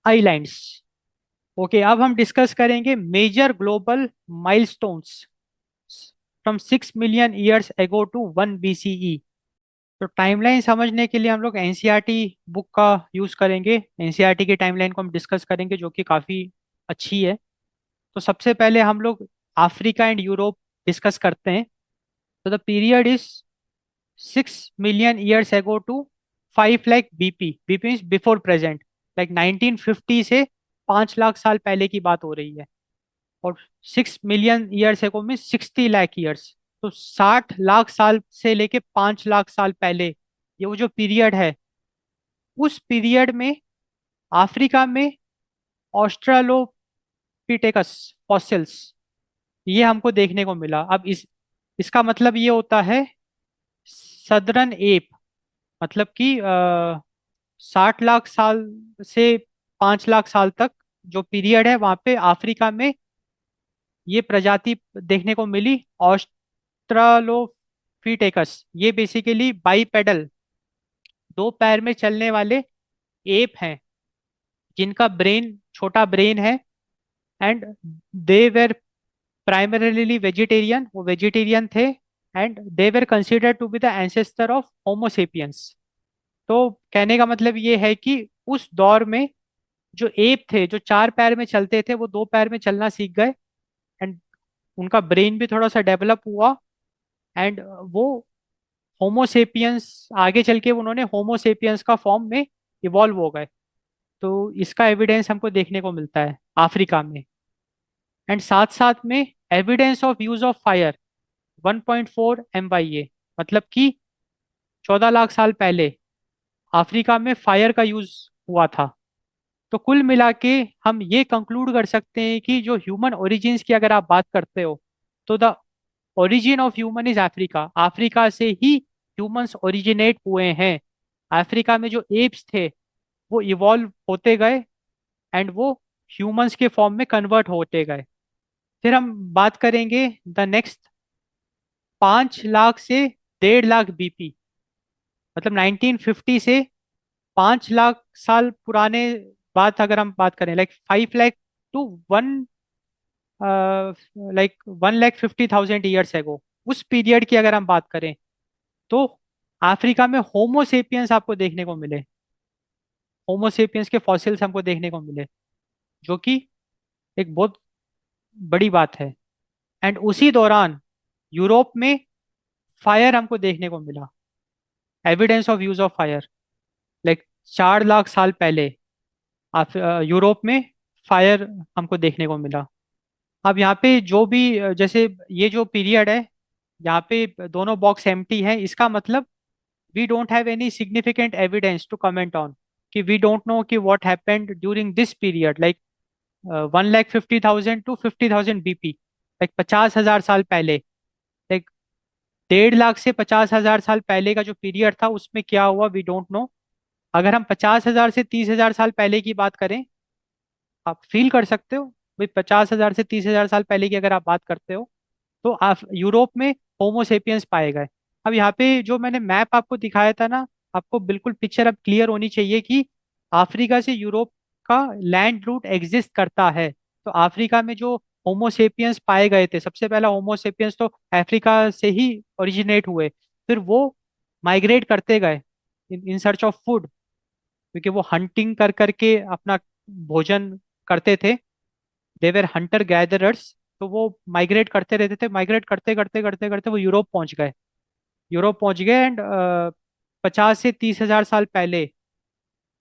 islands. Okay, अब हम discuss करेंगे major global milestones from 6 million years ago to 1 BCE। तो timeline समझने के लिए हम लोग NCERT book का यूज करेंगे। एनसीईआरटी की टाइमलाइन को हम डिस्कस करेंगे, जो कि काफी अच्छी है। तो सबसे पहले हम लोग अफ्रीका एंड यूरोप डिस्कस करते हैं। तो the period is 6 million years ago to 5 lakh BP. BP means before present, like 1950 से 5 लाख साल पहले की बात हो रही है। और 6 मिलियन ईयर्स एगो में 60 लाख ईयर्स, तो 60 लाख साल से लेके 5 लाख साल पहले, ये वो जो पीरियड है, उस पीरियड में अफ्रीका में ऑस्ट्रालोपिटेकस फॉसिल्स ये हमको देखने को मिला। अब इसका मतलब ये होता है सदरन एप, मतलब कि 60 लाख साल से 5 लाख साल तक जो पीरियड है, वहां पे अफ्रीका में ये प्रजाति देखने को मिली, ऑस्ट्रालोपिटेकस। ये बेसिकली बाईपेडल, दो पैर में चलने वाले एप हैं, जिनका ब्रेन छोटा ब्रेन है, and they were primarily vegetarian, वो वेजिटेरियन थे, and they were considered to be the ancestor of Homo sapiens. तो कहने का मतलब ये है कि उस दौर में जो एप थे, जो चार पैर में चलते थे, वो दो पैर में चलना सीख गए, एंड उनका ब्रेन भी थोड़ा सा डेवलप हुआ, एंड वो होमोसेपियंस, आगे चल के उन्होंने होमोसेपियंस का फॉर्म में इवॉल्व हो गए। तो इसका एविडेंस हमको देखने को मिलता है अफ्रीका में। एंड साथ साथ में evidence of use of fire 1.4 MYA, मतलब कि 14 लाख साल पहले अफ्रीका में फायर का यूज हुआ था। तो कुल मिला के हम ये कंक्लूड कर सकते हैं कि जो ह्यूमन ओरिजिन्स की अगर आप बात करते हो, तो the origin of human is Africa. Africa से ही ह्यूमंस ओरिजिनेट हुए हैं। अफ्रीका में जो एप्स थे वो इवॉल्व होते गए, एंड वो ह्यूमंस के फॉर्म में कन्वर्ट होते गए। फिर हम बात करेंगे द नेक्स्ट 5 लाख से 1.5 लाख बीपी, मतलब 1950 से 5 लाख साल पुराने बात अगर हम बात करें, like 5 lakh to one, like 1,50,000 years ago, उस पीरियड की अगर हम बात करें, तो अफ्रीका में होमोसेपियंस आपको देखने को मिले। होमोसेपियंस के फॉसिल्स हमको देखने को मिले, जो कि एक बहुत बड़ी बात है। एंड उसी दौरान यूरोप में फायर हमको देखने को मिला, evidence of use of fire, like 4 lakh साल पहले यूरोप में फायर हमको देखने को मिला। अब यहाँ पे जो भी जैसे ये जो पीरियड है, यहाँ पे दोनों बॉक्स एम्प्टी है, इसका मतलब we don't have any significant evidence to comment on, कि वी डोंट नो कि what happened during this period, like 1,50,000 to 50,000 BP, like 50,000 साल पहले। लाइक 1.5 लाख से 50,000 साल पहले का जो पीरियड था, उसमें क्या हुआ वी डोंट नो। अगर हम 50,000 से 30,000 साल पहले की बात करें, आप फील कर सकते हो भाई, 50,000 से 30,000 साल पहले की अगर आप बात करते हो, तो आप यूरोप में होमोसेपियंस पाए गए। अब यहाँ पे जो मैंने मैप आपको दिखाया था ना, आपको बिल्कुल पिक्चर अब क्लियर होनी चाहिए कि अफ्रीका से यूरोप का लैंड रूट एग्जिस्ट करता है। तो अफ्रीका में जो होमोसेपियंस पाए गए थे, सबसे पहला होमोसेपियंस तो अफ्रीका से ही ओरिजिनेट हुए। फिर वो माइग्रेट करते गए इन सर्च ऑफ फूड, क्योंकि वो हंटिंग कर करके अपना भोजन करते थे। They were Hunter gatherers. तो वो माइग्रेट करते रहते थे, माइग्रेट करते करते करते करते वो यूरोप पहुंच गए। यूरोप पहुंच गए, एंड 50 से 30,000 साल पहले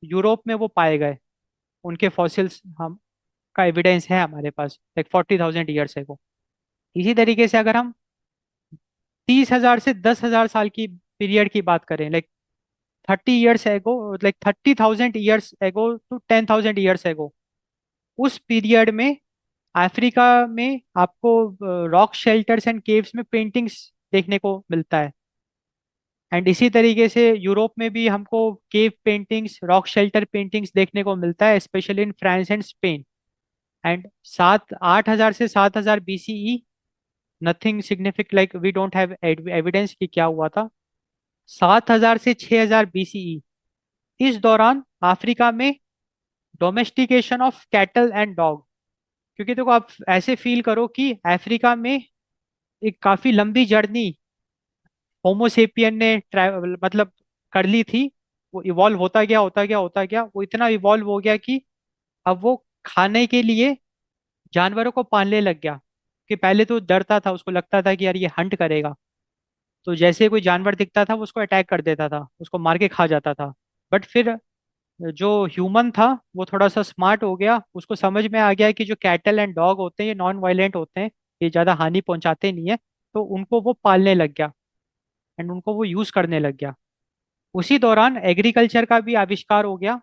यूरोप में वो पाए गए। उनके फॉसिल्स हम का एविडेंस है हमारे पास, लाइक 40,000 ईयर्स है वो। इसी तरीके से अगर हम 30,000 से 10,000 साल की पीरियड की बात करें, लाइक 30 years एगो, लाइक 30,000 years एगो टू 10,000 years एगो, उस पीरियड में अफ्रीका में आपको रॉक शेल्टर्स एंड केव्स में पेंटिंग्स देखने को मिलता है। एंड इसी तरीके से यूरोप में भी हमको cave paintings, rock shelter paintings देखने को मिलता है, specially in France and Spain. And 8,000 से 7,000 BCE, nothing significant, like we don't have evidence कि क्या हुआ था। 7,000 से 6,000 BCE, इस दौरान अफ्रीका में domestication of cattle and dog. क्योंकि देखो, आप ऐसे फील करो कि अफ्रीका में एक काफी लंबी जर्नी होमोसेपियन ने ट्रैवल मतलब कर ली थी। वो इवॉल्व होता गया, होता गया, होता गया, वो इतना इवॉल्व हो गया कि अब वो खाने के लिए जानवरों को पालने लग गया। कि पहले तो डरता था, उसको लगता था कि यार ये हंट करेगा, तो जैसे कोई जानवर दिखता था वो उसको अटैक कर देता था, उसको मार के खा जाता था। बट फिर जो ह्यूमन था वो थोड़ा सा स्मार्ट हो गया, उसको समझ में आ गया कि जो कैटल एंड डॉग होते हैं ये नॉन वायलेंट होते हैं, ये ज़्यादा हानि पहुंचाते नहीं है। तो उनको वो पालने लग गया एंड उनको वो यूज़ करने लग गया। उसी दौरान एग्रीकल्चर का भी आविष्कार हो गया।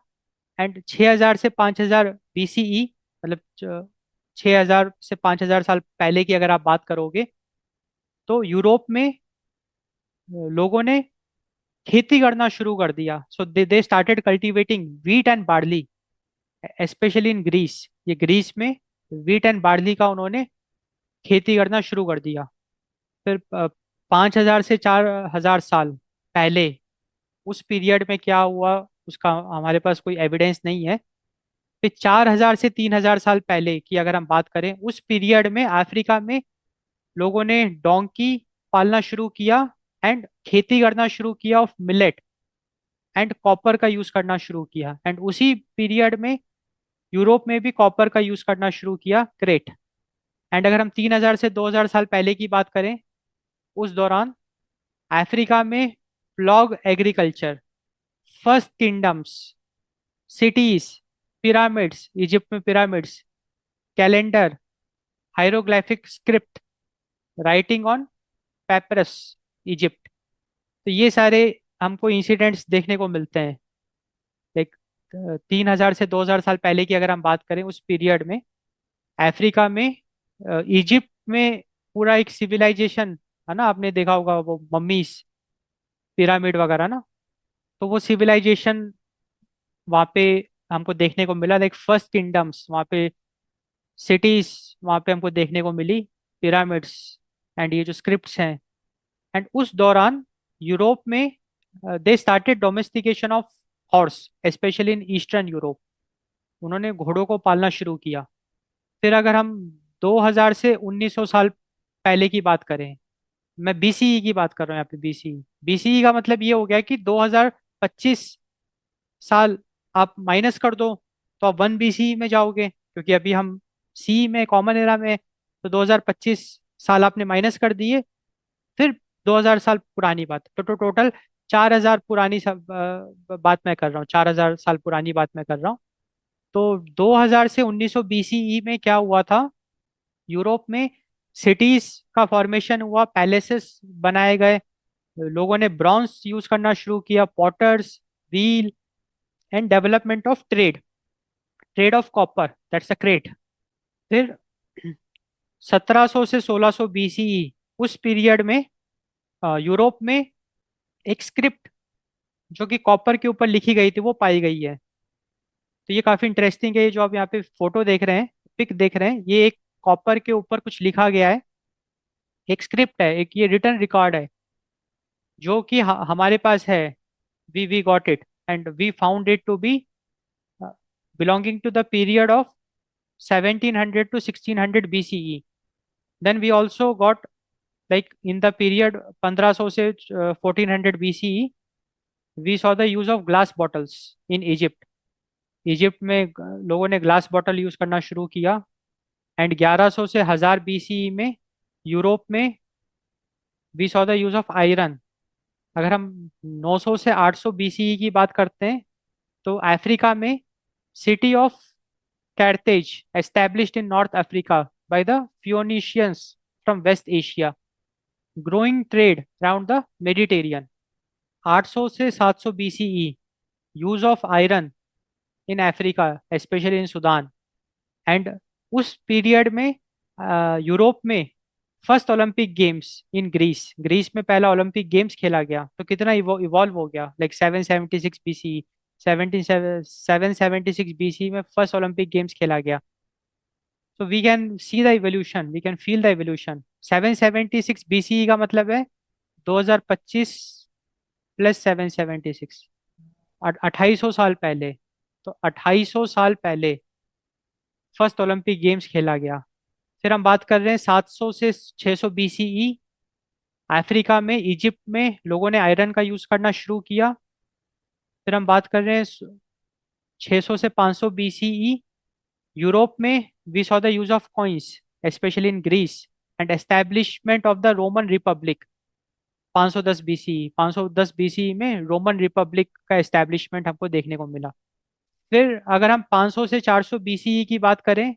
एंड 6,000 से 5,000 BCE, मतलब 6,000 से 5,000 साल पहले की अगर आप बात करोगे, तो यूरोप में लोगों ने खेती करना शुरू कर दिया। So they started cultivating wheat and barley, specially in Greece. ये ग्रीस में वीट एंड बार्ली का उन्होंने खेती करना शुरू कर दिया। फिर 5,000 से 4,000 साल पहले, उस पीरियड में क्या हुआ उसका हमारे पास कोई एविडेंस नहीं है। फिर 4,000 से 3,000 साल पहले की अगर हम बात करें, उस पीरियड में अफ्रीका में लोगों ने डोंकी पालना शुरू किया एंड खेती करना शुरू किया ऑफ मिलेट, एंड कॉपर का यूज करना शुरू किया। एंड उसी पीरियड में यूरोप में भी कॉपर का यूज करना शुरू किया, क्रेट। एंड अगर हम 3,000 से 2,000 साल पहले की बात करें, उस दौरान अफ्रीका में फ्लॉग agriculture, first kingdoms, cities, pyramids, Egypt में pyramids, calendar, hieroglyphic script, writing on papyrus, Egypt. तो ये सारे हमको इंसिडेंट्स देखने को मिलते हैं। लाइक 3,000 से 2,000 साल पहले की अगर हम बात करें, उस पीरियड में अफ्रीका में, इजिप्ट में पूरा एक सिविलाइजेशन है ना, आपने देखा होगा वो मम्मीज, पिरामिड वगैरह ना। तो वो सिविलाइजेशन वहाँ पे हमको देखने को मिला, लाइक फर्स्ट किंगडम्स वहाँ पे, सिटीज वहाँ पे हमको देखने को मिली, पिरामिड्स, एंड ये जो स्क्रिप्ट्स हैं। एंड उस दौरान यूरोप में they started domestication of horse, specially in eastern Europe. उन्होंने घोड़ों को पालना शुरू किया। फिर अगर हम 2,000 से 1,900 साल पहले की बात करें, मैं BCE की बात कर रहा हूँ यहाँ पे। BCE, BCE का मतलब ये हो गया कि 2,025 साल आप माइनस कर दो तो आप 1 BCE में जाओगे, क्योंकि अभी हम सी में, कॉमन एरा में। तो 2,025 साल आपने माइनस कर दिए, फिर 2,000 साल पुरानी बात, तो टोटल 4,000 पुरानी बात मैं कर रहा हूँ, 4,000 साल पुरानी बात मैं कर रहा हूँ। तो 2,000 से 1,900 BCE में क्या हुआ था, यूरोप में सिटीज का फॉर्मेशन हुआ, पैलेसेस बनाए गए, लोगों ने ब्रॉन्ज यूज करना शुरू किया, potter's, wheel, and development of trade, trade of copper, that's a crate. फिर 1,700 से 1,600 BCE, उस पीरियड में यूरोप में एक स्क्रिप्ट जो कि कॉपर के ऊपर लिखी गई थी वो पाई गई है। तो ये काफी इंटरेस्टिंग है। ये जो आप यहाँ पे फोटो देख रहे हैं, पिक देख रहे हैं, ये एक कॉपर के ऊपर कुछ लिखा गया है, एक स्क्रिप्ट है, एक ये रिटर्न रिकॉर्ड है, जो कि हमारे पास है। We got it and we found it to be belonging to the period of 1,700 to 1,600 BCE. Then we also got, like in the period 1,500 से 1,400 BCE, we saw the use of glass bottles in Egypt. Egypt में लोगों ने glass bottle use करना शुरू किया। And 1,100 से 1,000 BCE में Europe में we saw the use of iron. अगर हम 900 से 800 BCE की बात करते हैं, तो अफ्रीका में city of Carthage established in North Africa by the Phoenicians from West Asia, growing trade around the Mediterranean. 800 से 700 BCE, use of iron in Africa, specially in Sudan. And उस पीरियड में Europe में first Olympic games in Greece, Greece में पहला Olympic games खेला गया। तो कितना इवॉल्व हो गया, लाइक 776 BCE, 776 BCE में फर्स्ट ओलंपिक गेम्स खेला गया। So we can see the evolution, we can feel the evolution. 776 BCE का मतलब है 2025 प्लस 776, 2800 साल पहले। तो 2800 साल पहले फर्स्ट ओलंपिक गेम्स खेला गया। फिर हम बात कर रहे हैं 700 से 600 BCE, अफ्रीका में, इजिप्ट में लोगों ने आयरन का यूज करना शुरू किया। फिर हम बात कर रहे हैं 600 से 500 BCE, यूरोप में we saw the use of coins specially in Greece and establishment of the Roman Republic. 510 BCE, 510 BCE में रोमन रिपब्लिक का एस्टेब्लिशमेंट हमको देखने को मिला। फिर अगर हम 500 से 400 BCE की बात करें,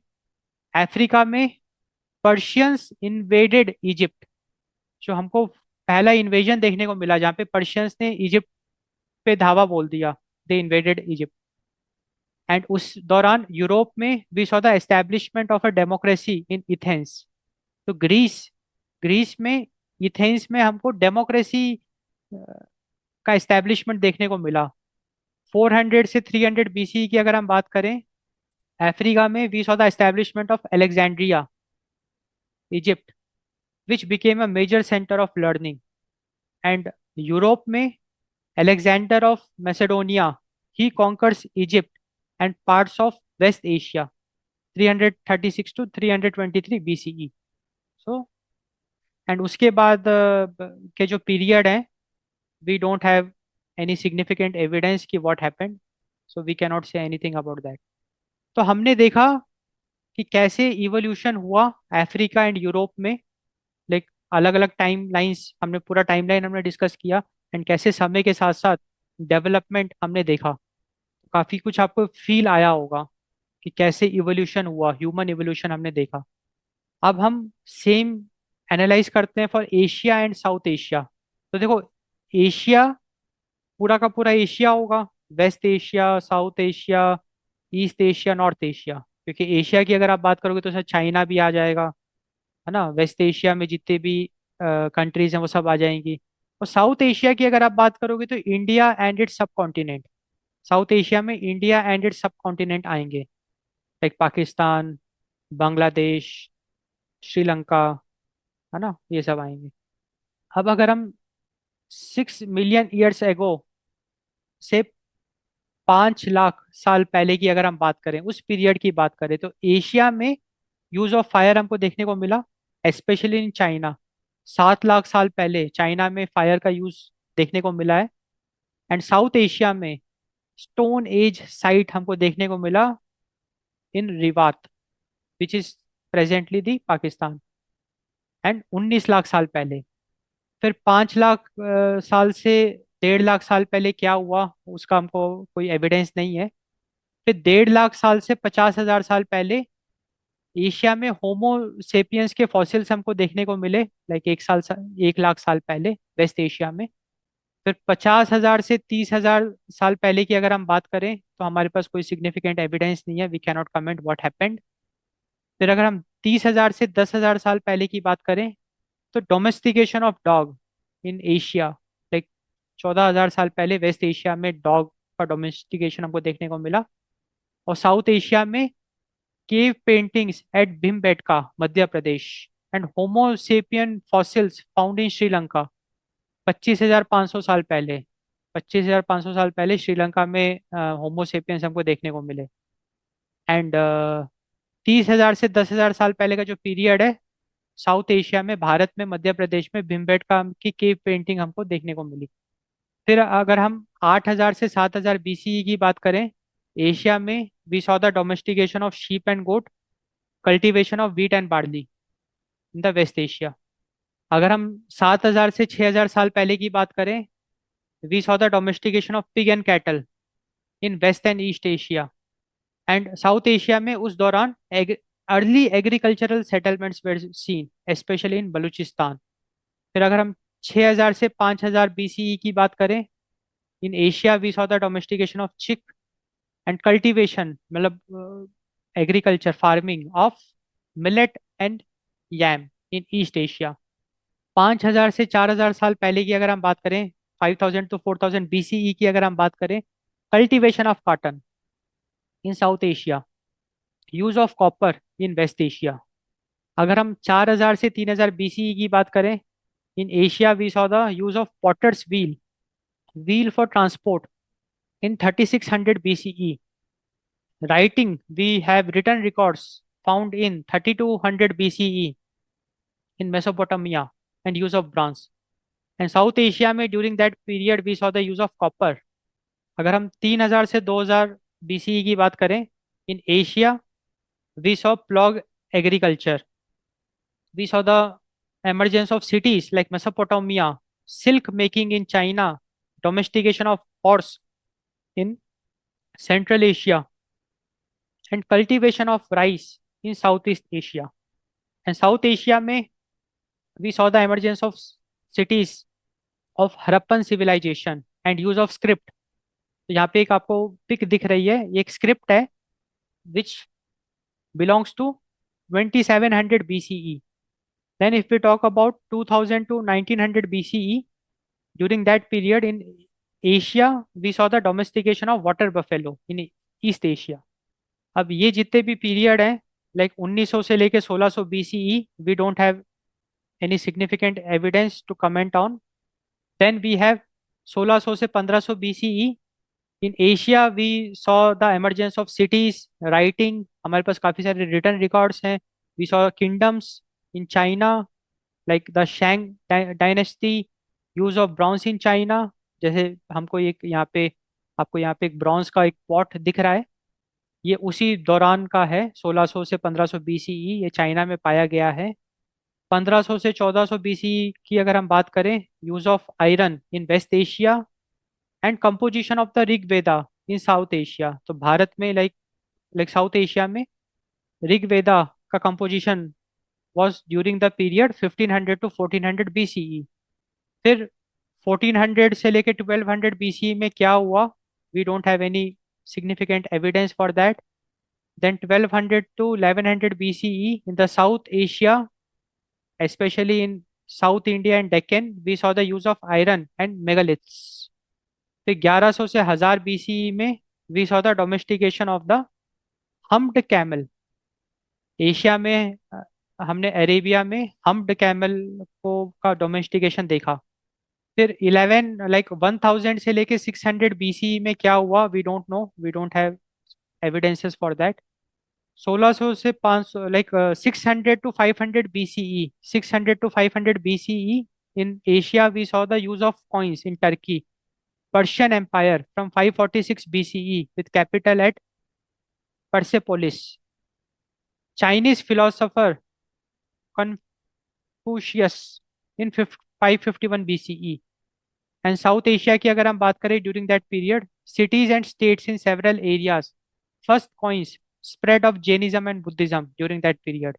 अफ्रीका में पर्शियंस इन्वेडेड इजिप्ट। जो हमको पहला इन्वेजन देखने को मिला जहाँ पे पर्शियंस ने इजिप्ट पे धावा बोल दिया, दे इन्वेडेड इजिप्ट। एंड उस दौरान यूरोप में we saw the establishment of a democracy in Athens. तो ग्रीस, ग्रीस में, इथेंस में हमको डेमोक्रेसी का एस्टेब्लिशमेंट देखने को मिला। 400 से 300 BCE की अगर हम बात करें, अफ्रीका में we saw the establishment of Alexandria, Egypt, which became a major centre of learning. And Europe में Alexander of Macedonia, he conquers Egypt and parts of West Asia, 336 to 323 BCE। So and उसके बाद के जो period है, we don't have any significant evidence कि what happened, so we can not say anything about that. तो हमने देखा कि कैसे इवोल्यूशन हुआ अफ्रीका एंड यूरोप में, लाइक अलग अलग टाइम लाइंस, हमने पूरा टाइमलाइन हमने डिस्कस किया। एंड कैसे समय के साथ साथ डेवलपमेंट हमने देखा। काफी कुछ आपको फील आया होगा कि कैसे इवोल्यूशन हुआ, ह्यूमन इवोल्यूशन हमने देखा। अब हम सेम एनालाइज करते हैं for Asia and South Asia. तो देखो, एशिया पूरा का पूरा एशिया होगा, West Asia, South Asia, East Asia, North Asia. क्योंकि एशिया की अगर आप बात करोगे तो सर चाइना भी आ जाएगा, है ना। वेस्ट एशिया में जितने भी कंट्रीज हैं वो सब आ जाएंगी। और साउथ एशिया की अगर आप बात करोगे तो इंडिया एंड इट्स सब कॉन्टिनेंट, साउथ एशिया में इंडिया एंड इट्स सब कॉन्टिनेंट आएंगे, लाइक पाकिस्तान, बांग्लादेश, श्रीलंका, है ना, ये सब आएंगे। अब अगर हम 6 मिलियन ईयर्स एगो से 5 लाख साल पहले की अगर हम बात करें, उस पीरियड की बात करें, तो एशिया में यूज ऑफ फायर हमको देखने को मिला, स्पेशली इन चाइना। 7 लाख साल पहले चाइना में फायर का यूज देखने को मिला है। एंड साउथ एशिया में स्टोन एज साइट हमको देखने को मिला in Riwat, which is presently the Pakistan. And 19 lakh साल पहले, फिर 5 लाख साल से 1.5 लाख साल पहले क्या हुआ उसका हमको कोई एविडेंस नहीं है। फिर 1.5 लाख साल से 50,000 साल पहले एशिया में होमो सेपियंस के फॉसिल्स हमको देखने को मिले, लाइक 1 लाख साल पहले वेस्ट एशिया में। फिर 50,000 से 30,000 साल पहले की अगर हम बात करें तो हमारे पास कोई सिग्निफिकेंट एविडेंस नहीं है, we can not comment what happened. फिर अगर हम 30,000 से 10,000 साल पहले की बात करें, तो domestication of dog in Asia, like 14,000 साल पहले वेस्ट एशिया में डॉग का डोमेस्टिकेशन हमको देखने को मिला। और साउथ एशिया में cave paintings at Bhimbetka, Madhya Pradesh, and Homo sapien fossils found in Sri Lanka, 25,500 साल पहले, 25,500 साल पहले श्रीलंका में होमोसेपियंस हमको देखने को मिले। एंड 30,000 से 10,000 साल पहले का जो पीरियड है, साउथ एशिया में, भारत में, मध्य प्रदेश में भीमबेटका की केव पेंटिंग हमको देखने को मिली। फिर अगर हम 8,000 से 7,000 BCE की बात करें, एशिया में we saw the domestication of sheep and goat, cultivation of wheat and barley in the West Asia. अगर हम 7,000 से 6,000 साल पहले की बात करें, we saw the domestication of pig and cattle in West and East Asia. And South Asia में उस दौरान early agricultural settlements were seen, specially in Balochistan. फिर अगर हम 6,000 से 5,000 BCE की बात करें, in Asia we saw the domestication of chick and cultivation, मतलब agriculture farming of millet and yam in East Asia. 5,000 से 4,000 साल पहले की अगर हम बात करें, 5,000 टू 4,000 BCE की अगर हम बात करें, cultivation of cotton in South Asia, use of copper in West Asia. अगर हम 4,000 से 3,000 BCE की बात करें, in Asia we saw the use of potter's wheel for transport in 3600 BCE। Writing we have written records found in 3200 BCE in Mesopotamia and use of bronze. And South Asia में during that period we saw the use of copper. अगर हम 3,000 से 2,000 BCE की बात करें, in Asia we saw plough agriculture, we saw the emergence of cities like Mesopotamia, silk making in China, domestication of horse in Central Asia, and cultivation of rice in Southeast Asia. And South Asia में we saw the emergence of cities of Harappan civilization and use of script. तो यहाँ पे एक आपको pick दिख रही है, ये एक स्क्रिप्ट है which belongs to 2700 BCE. Then if we talk about 2000 to 1900 BCE, during that period in Asia, we saw the domestication of water buffalo in East Asia. अब ये जितने भी पीरियड हैं, लाइक 1900 से लेके 1600 BCE, we don't have any significant evidence to comment on. Then we have 1600 से 1500 BCE in Asia we saw the emergence of cities writing, हमारे पास काफ़ी सारे रिटर्न रिकॉर्ड्स हैं। We saw kingdoms in China like the Shang dynasty, use of bronze in China. जैसे हमको एक यहाँ पे, आपको यहाँ पे एक ब्रॉन्ज का एक पॉट दिख रहा है, ये उसी दौरान का है, 1600 से 1500 BCE ये चाइना में पाया गया है। 1500 से 1400 BCE की अगर हम बात करें, use of iron in West Asia and composition of the Rig Veda in South Asia. तो भारत में लाइक लाइक साउथ एशिया में ऋग वेदा का composition was during the period 1500 to 1400 BCE। फिर 1400 से लेके 1200 BCE में क्या हुआ, we don't have any significant evidence for that। Then 1200 to 1100 BCE in the South Asia, especially in South India and Deccan, we saw the use of iron and megaliths। फिर 1100 से 1000 BCE में we saw the domestication of the humped camel। Asia में हमने Arabia में humped camel को का domestication देखा। फिर 11 लाइक 1000 से लेके 600 BCE में क्या हुआ, we don't know, we don't have evidences for that. 1600 से 500 like 600 to 500 BCE, 600 to 500 BCE in Asia we saw the use of coins in Turkey, Persian empire from 546 BCE with capital at Persepolis. Chinese philosopher Confucius in 551 BCE। And South Asia की अगर हम बात करें, during that period cities and states in several areas, first coins spread of Jainism and Buddhism during that period.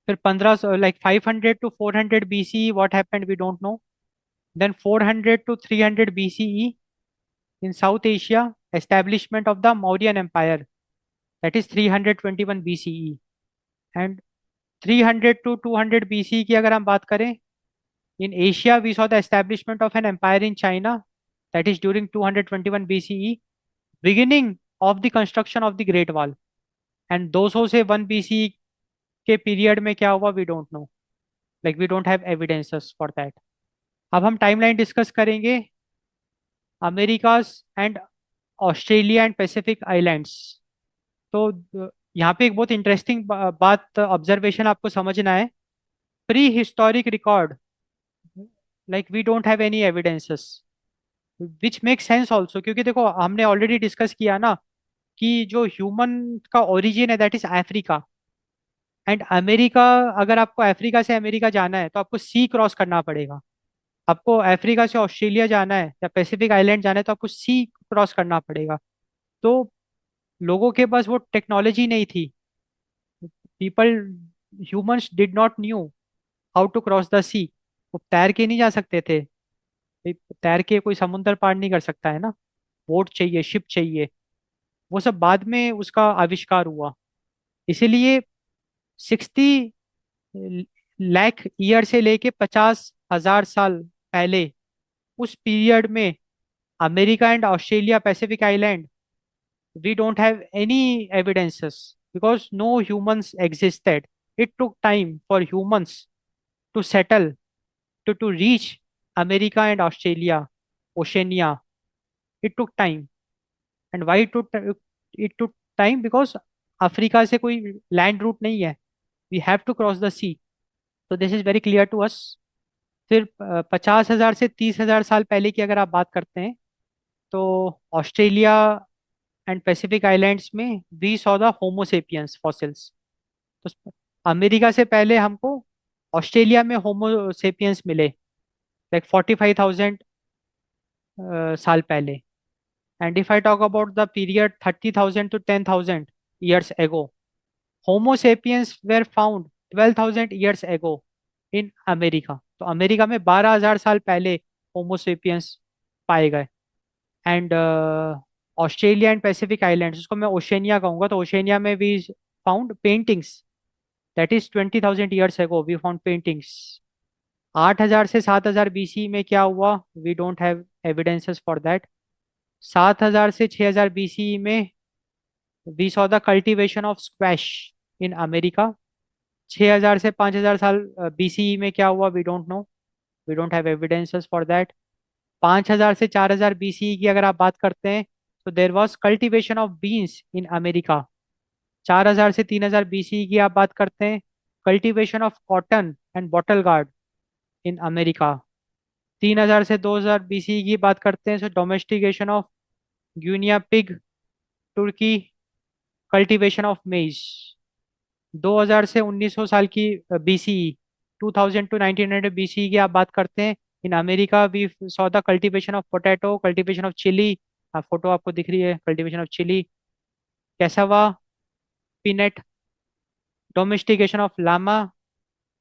फिर 1500 like 500 to 400 BCE what happened we don't know. Then 400 to 300 BCE in South Asia establishment of the Mauryan empire, that is 321 BCE। And 300 to 200 BCE की अगर हम बात करें, in Asia we saw the establishment of an empire in China, that is during 221 BCE, beginning of the construction of the Great Wall। and 200 से 1 BCE के period में क्या हुआ, we don't know, like we don't have evidences for that. अब हम timeline discuss करेंगे Americas and Australia and Pacific islands. तो यहाँ पे एक बहुत इंटरेस्टिंग बात ऑब्जर्वेशन आपको समझना है। Prehistoric record, like we don't have any evidences which make sense also, क्योंकि देखो हमने ऑलरेडी डिस्कस किया ना कि जो ह्यूमन का ओरिजिन है that is Africa and America. अगर आपको अफ्रीका से अमेरिका जाना है तो आपको सी क्रॉस करना पड़ेगा। आपको अफ्रीका से ऑस्ट्रेलिया जाना है या पैसिफिक आइलैंड जाना है तो आपको सी क्रॉस करना पड़ेगा। तो लोगों के पास वो टेक्नोलॉजी नहीं थी, people humans did not knew how to cross the sea. वो तैर के नहीं जा सकते थे, तैर के कोई समुंदर पार नहीं कर सकता है ना, बोट चाहिए, शिप चाहिए। वो सब बाद में उसका आविष्कार हुआ। इसीलिए 60 लाख ईयर से लेके 50,000 साल पहले, उस पीरियड में America and Australia Pacific island, we don't have any evidences because no humans existed. It took time for humans to settle, to reach America and Australia, Oceania. It took time. And why it took time? Because Africa से कोई land route नहीं है, we have to cross the sea. तो this is very clear to us. फिर 50,000 से 30,000 साल पहले की अगर आप बात करते हैं, तो ऑस्ट्रेलिया एंड पैसिफिक आइलैंड्स में we saw the Homo sapiens fossils. तो अमेरिका से पहले हमको ऑस्ट्रेलिया में होमोसेपियंस मिले, लाइक 45,000 साल पहले। And if I talk about the period 30,000 to 10,000 years ago, Homo sapiens were found 12,000 years ago in America. तो अमेरिका में 12,000 साल पहले होमो सेपियंस पाए गए। And Australia and Pacific islands, उसको मैं ओशेनिया कहूंगा, तो ओशेनिया में we found paintings, that is 20,000 years ago we found paintings. 8,000 से 7,000 बीसी में क्या हुआ, we don't have evidences for that. 7,000 से 6,000 बीसी में we saw the cultivation of squash in America. 6,000 से 5,000 साल बीसी में क्या हुआ, we don't know, we don't have evidences for that. 5,000 से 4,000 बीसी की अगर आप बात करते हैं, तो there was cultivation of beans in America. 4,000 से 3,000 बीसी की आप बात करते हैं, cultivation of cotton and bottle gourd in America. 3,000 से 2,000 बीसी की बात करते हैं, so domestication of guinea pig, turkey, cultivation of maize. 2000 से 1900 साल की बीसीई, 2000 टू 1900 बीसीई की आप बात करते हैं, in America we saw the cultivation of potato, cultivation of chilli. Photo आपको दिख रही है, cultivation of chilli, cassava, peanut, domestication of llama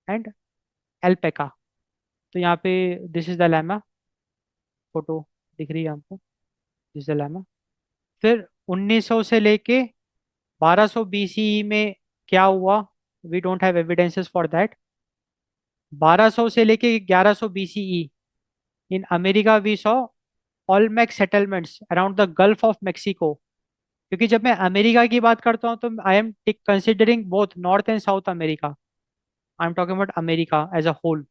and alpaca. तो यहाँ पे this is the llama, photo दिख रही है हमको, दिस इज द लामा। फिर 1900 से लेके 1200 बीसीई में क्या हुआ, we don't have evidences for that. 1200 से लेके 1100 BCE in America we saw Olmec settlements around the Gulf of Mexico. क्योंकि जब मैं अमेरिका की बात करता हूँ, तो I am considering both North and South America. I am talking about America as a whole.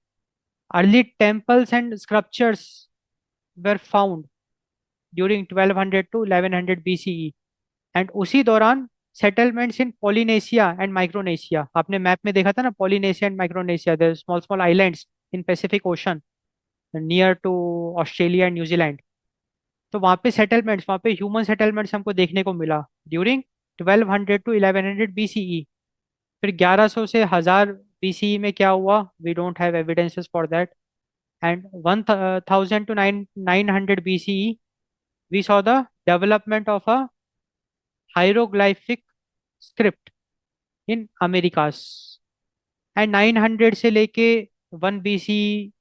Early temples and sculptures were found during 1200 to 1100 BCE. And उसी दौरान settlements in Polynesia and Micronesia, आपने map में देखा था ना, Polynesia and Micronesia, there small small islands in Pacific Ocean near to Australia and New Zealand. तो वहाँ पे सेटलमेंट्स, वहाँ पे ह्यूमन सेटलमेंट्स हमको देखने को मिला ड्यूरिंग 1200 टू 1100 बीसीई। फिर 1100 से 1000 बीसीई में क्या हुआ, we don't have evidences for that. And 1000 to 900 BCE we saw the development of a hieroglyphic script in Americas. And 900 से लेके 1 बीसीई,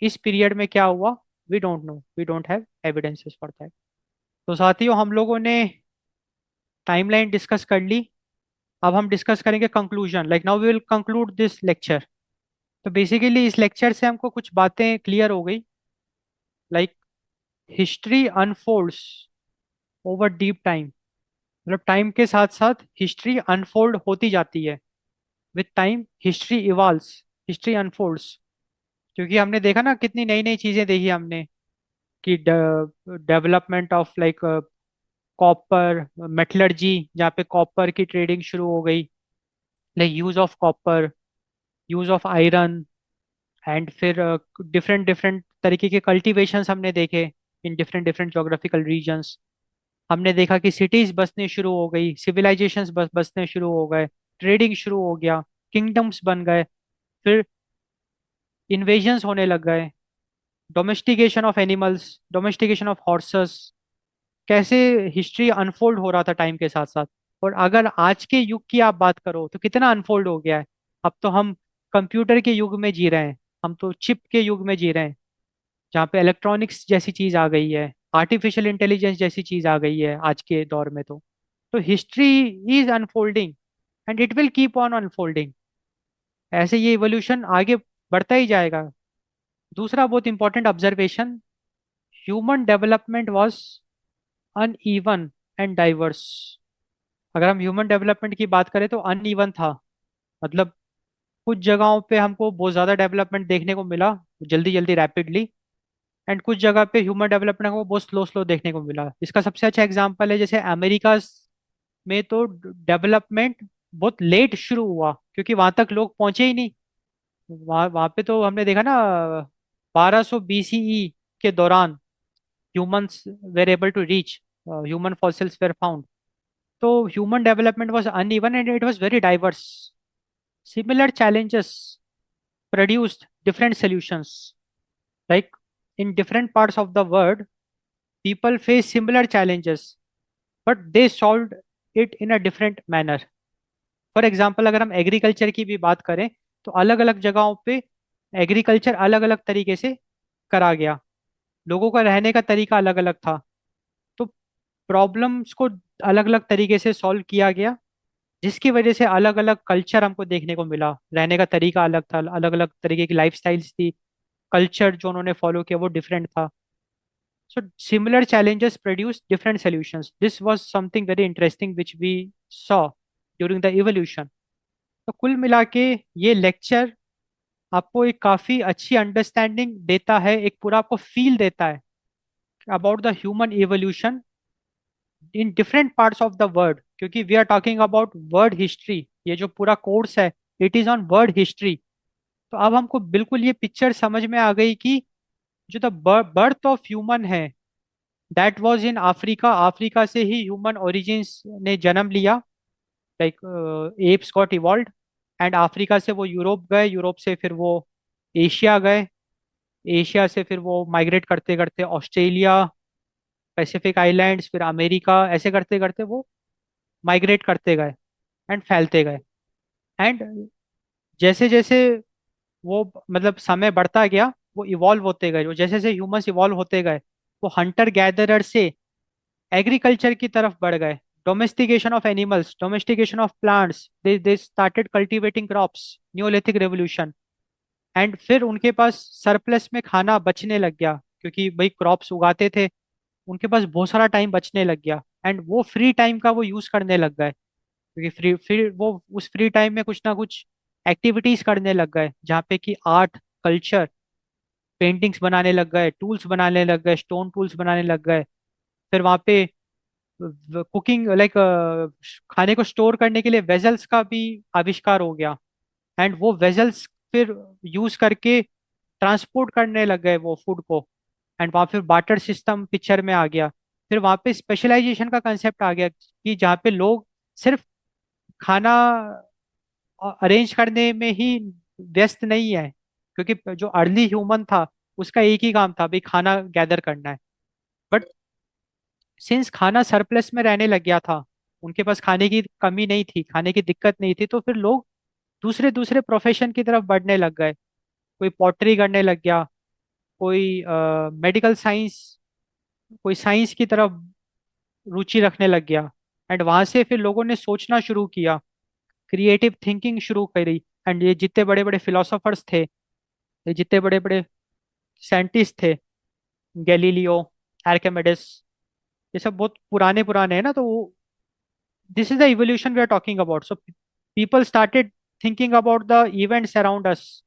इस पीरियड में क्या हुआ, we don't know, we don't have evidences for that. तो साथियों, हम लोगों ने टाइमलाइन डिस्कस कर ली। अब हम डिस्कस करेंगे conclusion, like now we will conclude this lecture. तो बेसिकली इस लेक्चर से हमको कुछ बातें क्लियर हो गई, like history unfolds over deep time. मतलब टाइम के साथ साथ हिस्ट्री अनफोल्ड होती जाती है, with time history evolves, history unfolds. क्योंकि हमने देखा ना, कितनी नई नई चीजें देखी हमने, कि development of like copper metallurgy, जहाँ पे कॉपर की ट्रेडिंग शुरू हो गई, like use of copper, use of iron. And फिर डिफरेंट डिफरेंट तरीके के कल्टीवेशंस हमने देखे in different different geographical regions. हमने देखा कि सिटीज बसने शुरू हो गई, सिविलाइजेशंस बसने शुरू हो गए, ट्रेडिंग शुरू हो गया, किंगडम्स बन गए, फिर इन्वेजन्स होने लग गए, domestication of animals, domestication of horses. कैसे हिस्ट्री अनफोल्ड हो रहा था टाइम के साथ साथ। और अगर आज के युग की आप बात करो, तो कितना अनफोल्ड हो गया है। अब तो हम कंप्यूटर के युग में जी रहे हैं, हम तो चिप के युग में जी रहे हैं, जहाँ पे इलेक्ट्रॉनिक्स जैसी चीज आ गई है, आर्टिफिशियल इंटेलिजेंस जैसी चीज आ गई है आज के दौर में। तो history is unfolding and it will keep on unfolding. ऐसे ये इवोल्यूशन आगे बढ़ता ही जाएगा। दूसरा बहुत important observation, human development was uneven and diverse. अगर हम ह्यूमन डेवलपमेंट की बात करें तो अनइवन था। मतलब कुछ जगहों पे हमको बहुत ज़्यादा डेवलपमेंट देखने को मिला, जल्दी जल्दी रैपिडली। एंड कुछ जगह पे ह्यूमन डेवलपमेंट को बहुत स्लो स्लो देखने को मिला। इसका सबसे अच्छा एग्जांपल है जैसे अमेरिका में तो डेवलपमेंट बहुत लेट शुरू हुआ, क्योंकि वहां तक लोग पहुंचे ही नहीं। वहां वहां पे तो हमने देखा ना, 1200 BCE के दौरान humans were able to reach, human fossils were found. तो human development was uneven and it was very diverse. Similar challenges produced different solutions. Like in different parts of the world, people face similar challenges, but they solved it in a different manner. For example अगर हम agriculture की भी बात करें, तो अलग अलग जगहों पे एग्रीकल्चर अलग अलग तरीके से करा गया। लोगों का रहने का तरीका अलग अलग था। तो प्रॉब्लम्स को अलग अलग तरीके से सॉल्व किया गया, जिसकी वजह से अलग अलग कल्चर हमको देखने को मिला। रहने का तरीका अलग था, अलग अलग तरीके की लाइफ स्टाइल्स थी, कल्चर जो उन्होंने फॉलो किया वो डिफरेंट था। So similar challenges produce different solutions. This was something very interesting which we saw during the evolution. तो कुल मिला के ये लेक्चर आपको एक काफी अच्छी अंडरस्टैंडिंग देता है, एक पूरा आपको फील देता है about the human evolution in different parts of the world, क्योंकि we are talking about world history. ये जो पूरा कोर्स है, it is on world history. तो अब हमको बिल्कुल ये पिक्चर समझ में आ गई कि जो द बर्थ ऑफ ह्यूमन है, that was in Africa. Africa से ही ह्यूमन ओरिजिन्स ने जन्म लिया। Like apps got evolved and Africa से वो यूरोप गए, यूरोप से फिर वो एशिया गए, एशिया से फिर वो माइग्रेट करते करते ऑस्ट्रेलिया, पैसिफिक आइलैंड्स, फिर अमेरिका, ऐसे करते करते वो माइग्रेट करते गए एंड फैलते गए। एंड जैसे जैसे वो मतलब समय बढ़ता गया, वो इवॉल्व होते गए। जो जैसे जैसे ह्यूमंस इवॉल्व होते गए, वो हंटर गैदरर से एग्रीकल्चर की तरफ बढ़ गए। Domestication of animals, domestication of plants, they started cultivating crops, Neolithic revolution. And फिर उनके पास सरप्लस में खाना बचने लग गया, क्योंकि भाई क्रॉप्स उगाते थे, उनके पास बहुत सारा टाइम बचने लग गया। एंड वो फ्री टाइम का वो यूज करने लग गए, क्योंकि फ्री फिर वो उस फ्री टाइम में कुछ ना कुछ एक्टिविटीज करने लग गए, जहाँ पे कि आर्ट, कल्चर, पेंटिंग्स बनाने लग गए, टूल्स बनाने लग गए, स्टोन टूल्स बनाने लग गए। फिर वहाँ पे कुकिंग लाइक खाने को स्टोर करने के लिए वेजल्स का भी आविष्कार हो गया। एंड वो वेजल्स फिर यूज करके ट्रांसपोर्ट करने लग गए वो फूड को। एंड वहाँ फिर बार्टर सिस्टम पिक्चर में आ गया। फिर वहाँ पे स्पेशलाइजेशन का कंसेप्ट आ गया, कि जहाँ पे लोग सिर्फ खाना अरेंज करने में ही व्यस्त नहीं है, क्योंकि जो अर्ली ह्यूमन था उसका एक ही काम था, भाई खाना गैदर करना है। बट सिंस खाना सरप्लस में रहने लग गया था, उनके पास खाने की कमी नहीं थी, खाने की दिक्कत नहीं थी, तो फिर लोग दूसरे दूसरे प्रोफेशन की तरफ बढ़ने लग गए। कोई पॉटरी करने लग गया, कोई मेडिकल साइंस, कोई साइंस की तरफ रुचि रखने लग गया। एंड वहां से फिर लोगों ने सोचना शुरू किया, क्रिएटिव थिंकिंग शुरू करी। एंड ये जितने बड़े बड़े फिलोसोफर्स थे, ये जितने बड़े बड़े साइंटिस्ट थे, गैलीलियो, आर्किमिडीज, ये सब बहुत पुराने पुराने हैं ना। तो this is the evolution we are talking about. So people started thinking about the events around us,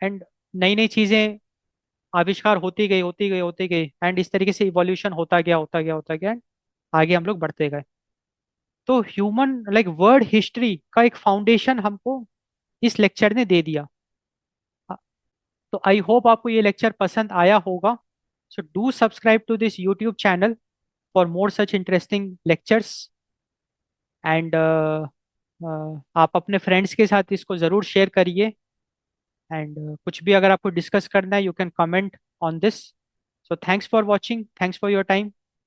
and नई नई चीजें आविष्कार होती गई होती गई होती गई। एंड इस तरीके से इवोल्यूशन होता गया होता गया होता गया, and आगे हम लोग बढ़ते गए। तो ह्यूमन लाइक वर्ल्ड हिस्ट्री का एक फाउंडेशन हमको इस लेक्चर ने दे दिया। तो आई होप आपको ये लेक्चर पसंद आया होगा। So do subscribe to this YouTube channel for more such interesting lectures. And आप अपने फ्रेंड्स के साथ इसको ज़रूर शेयर करिए। एंड कुछ भी अगर आपको डिस्कस करना है, you can comment on this. So thanks for watching, thanks for your time.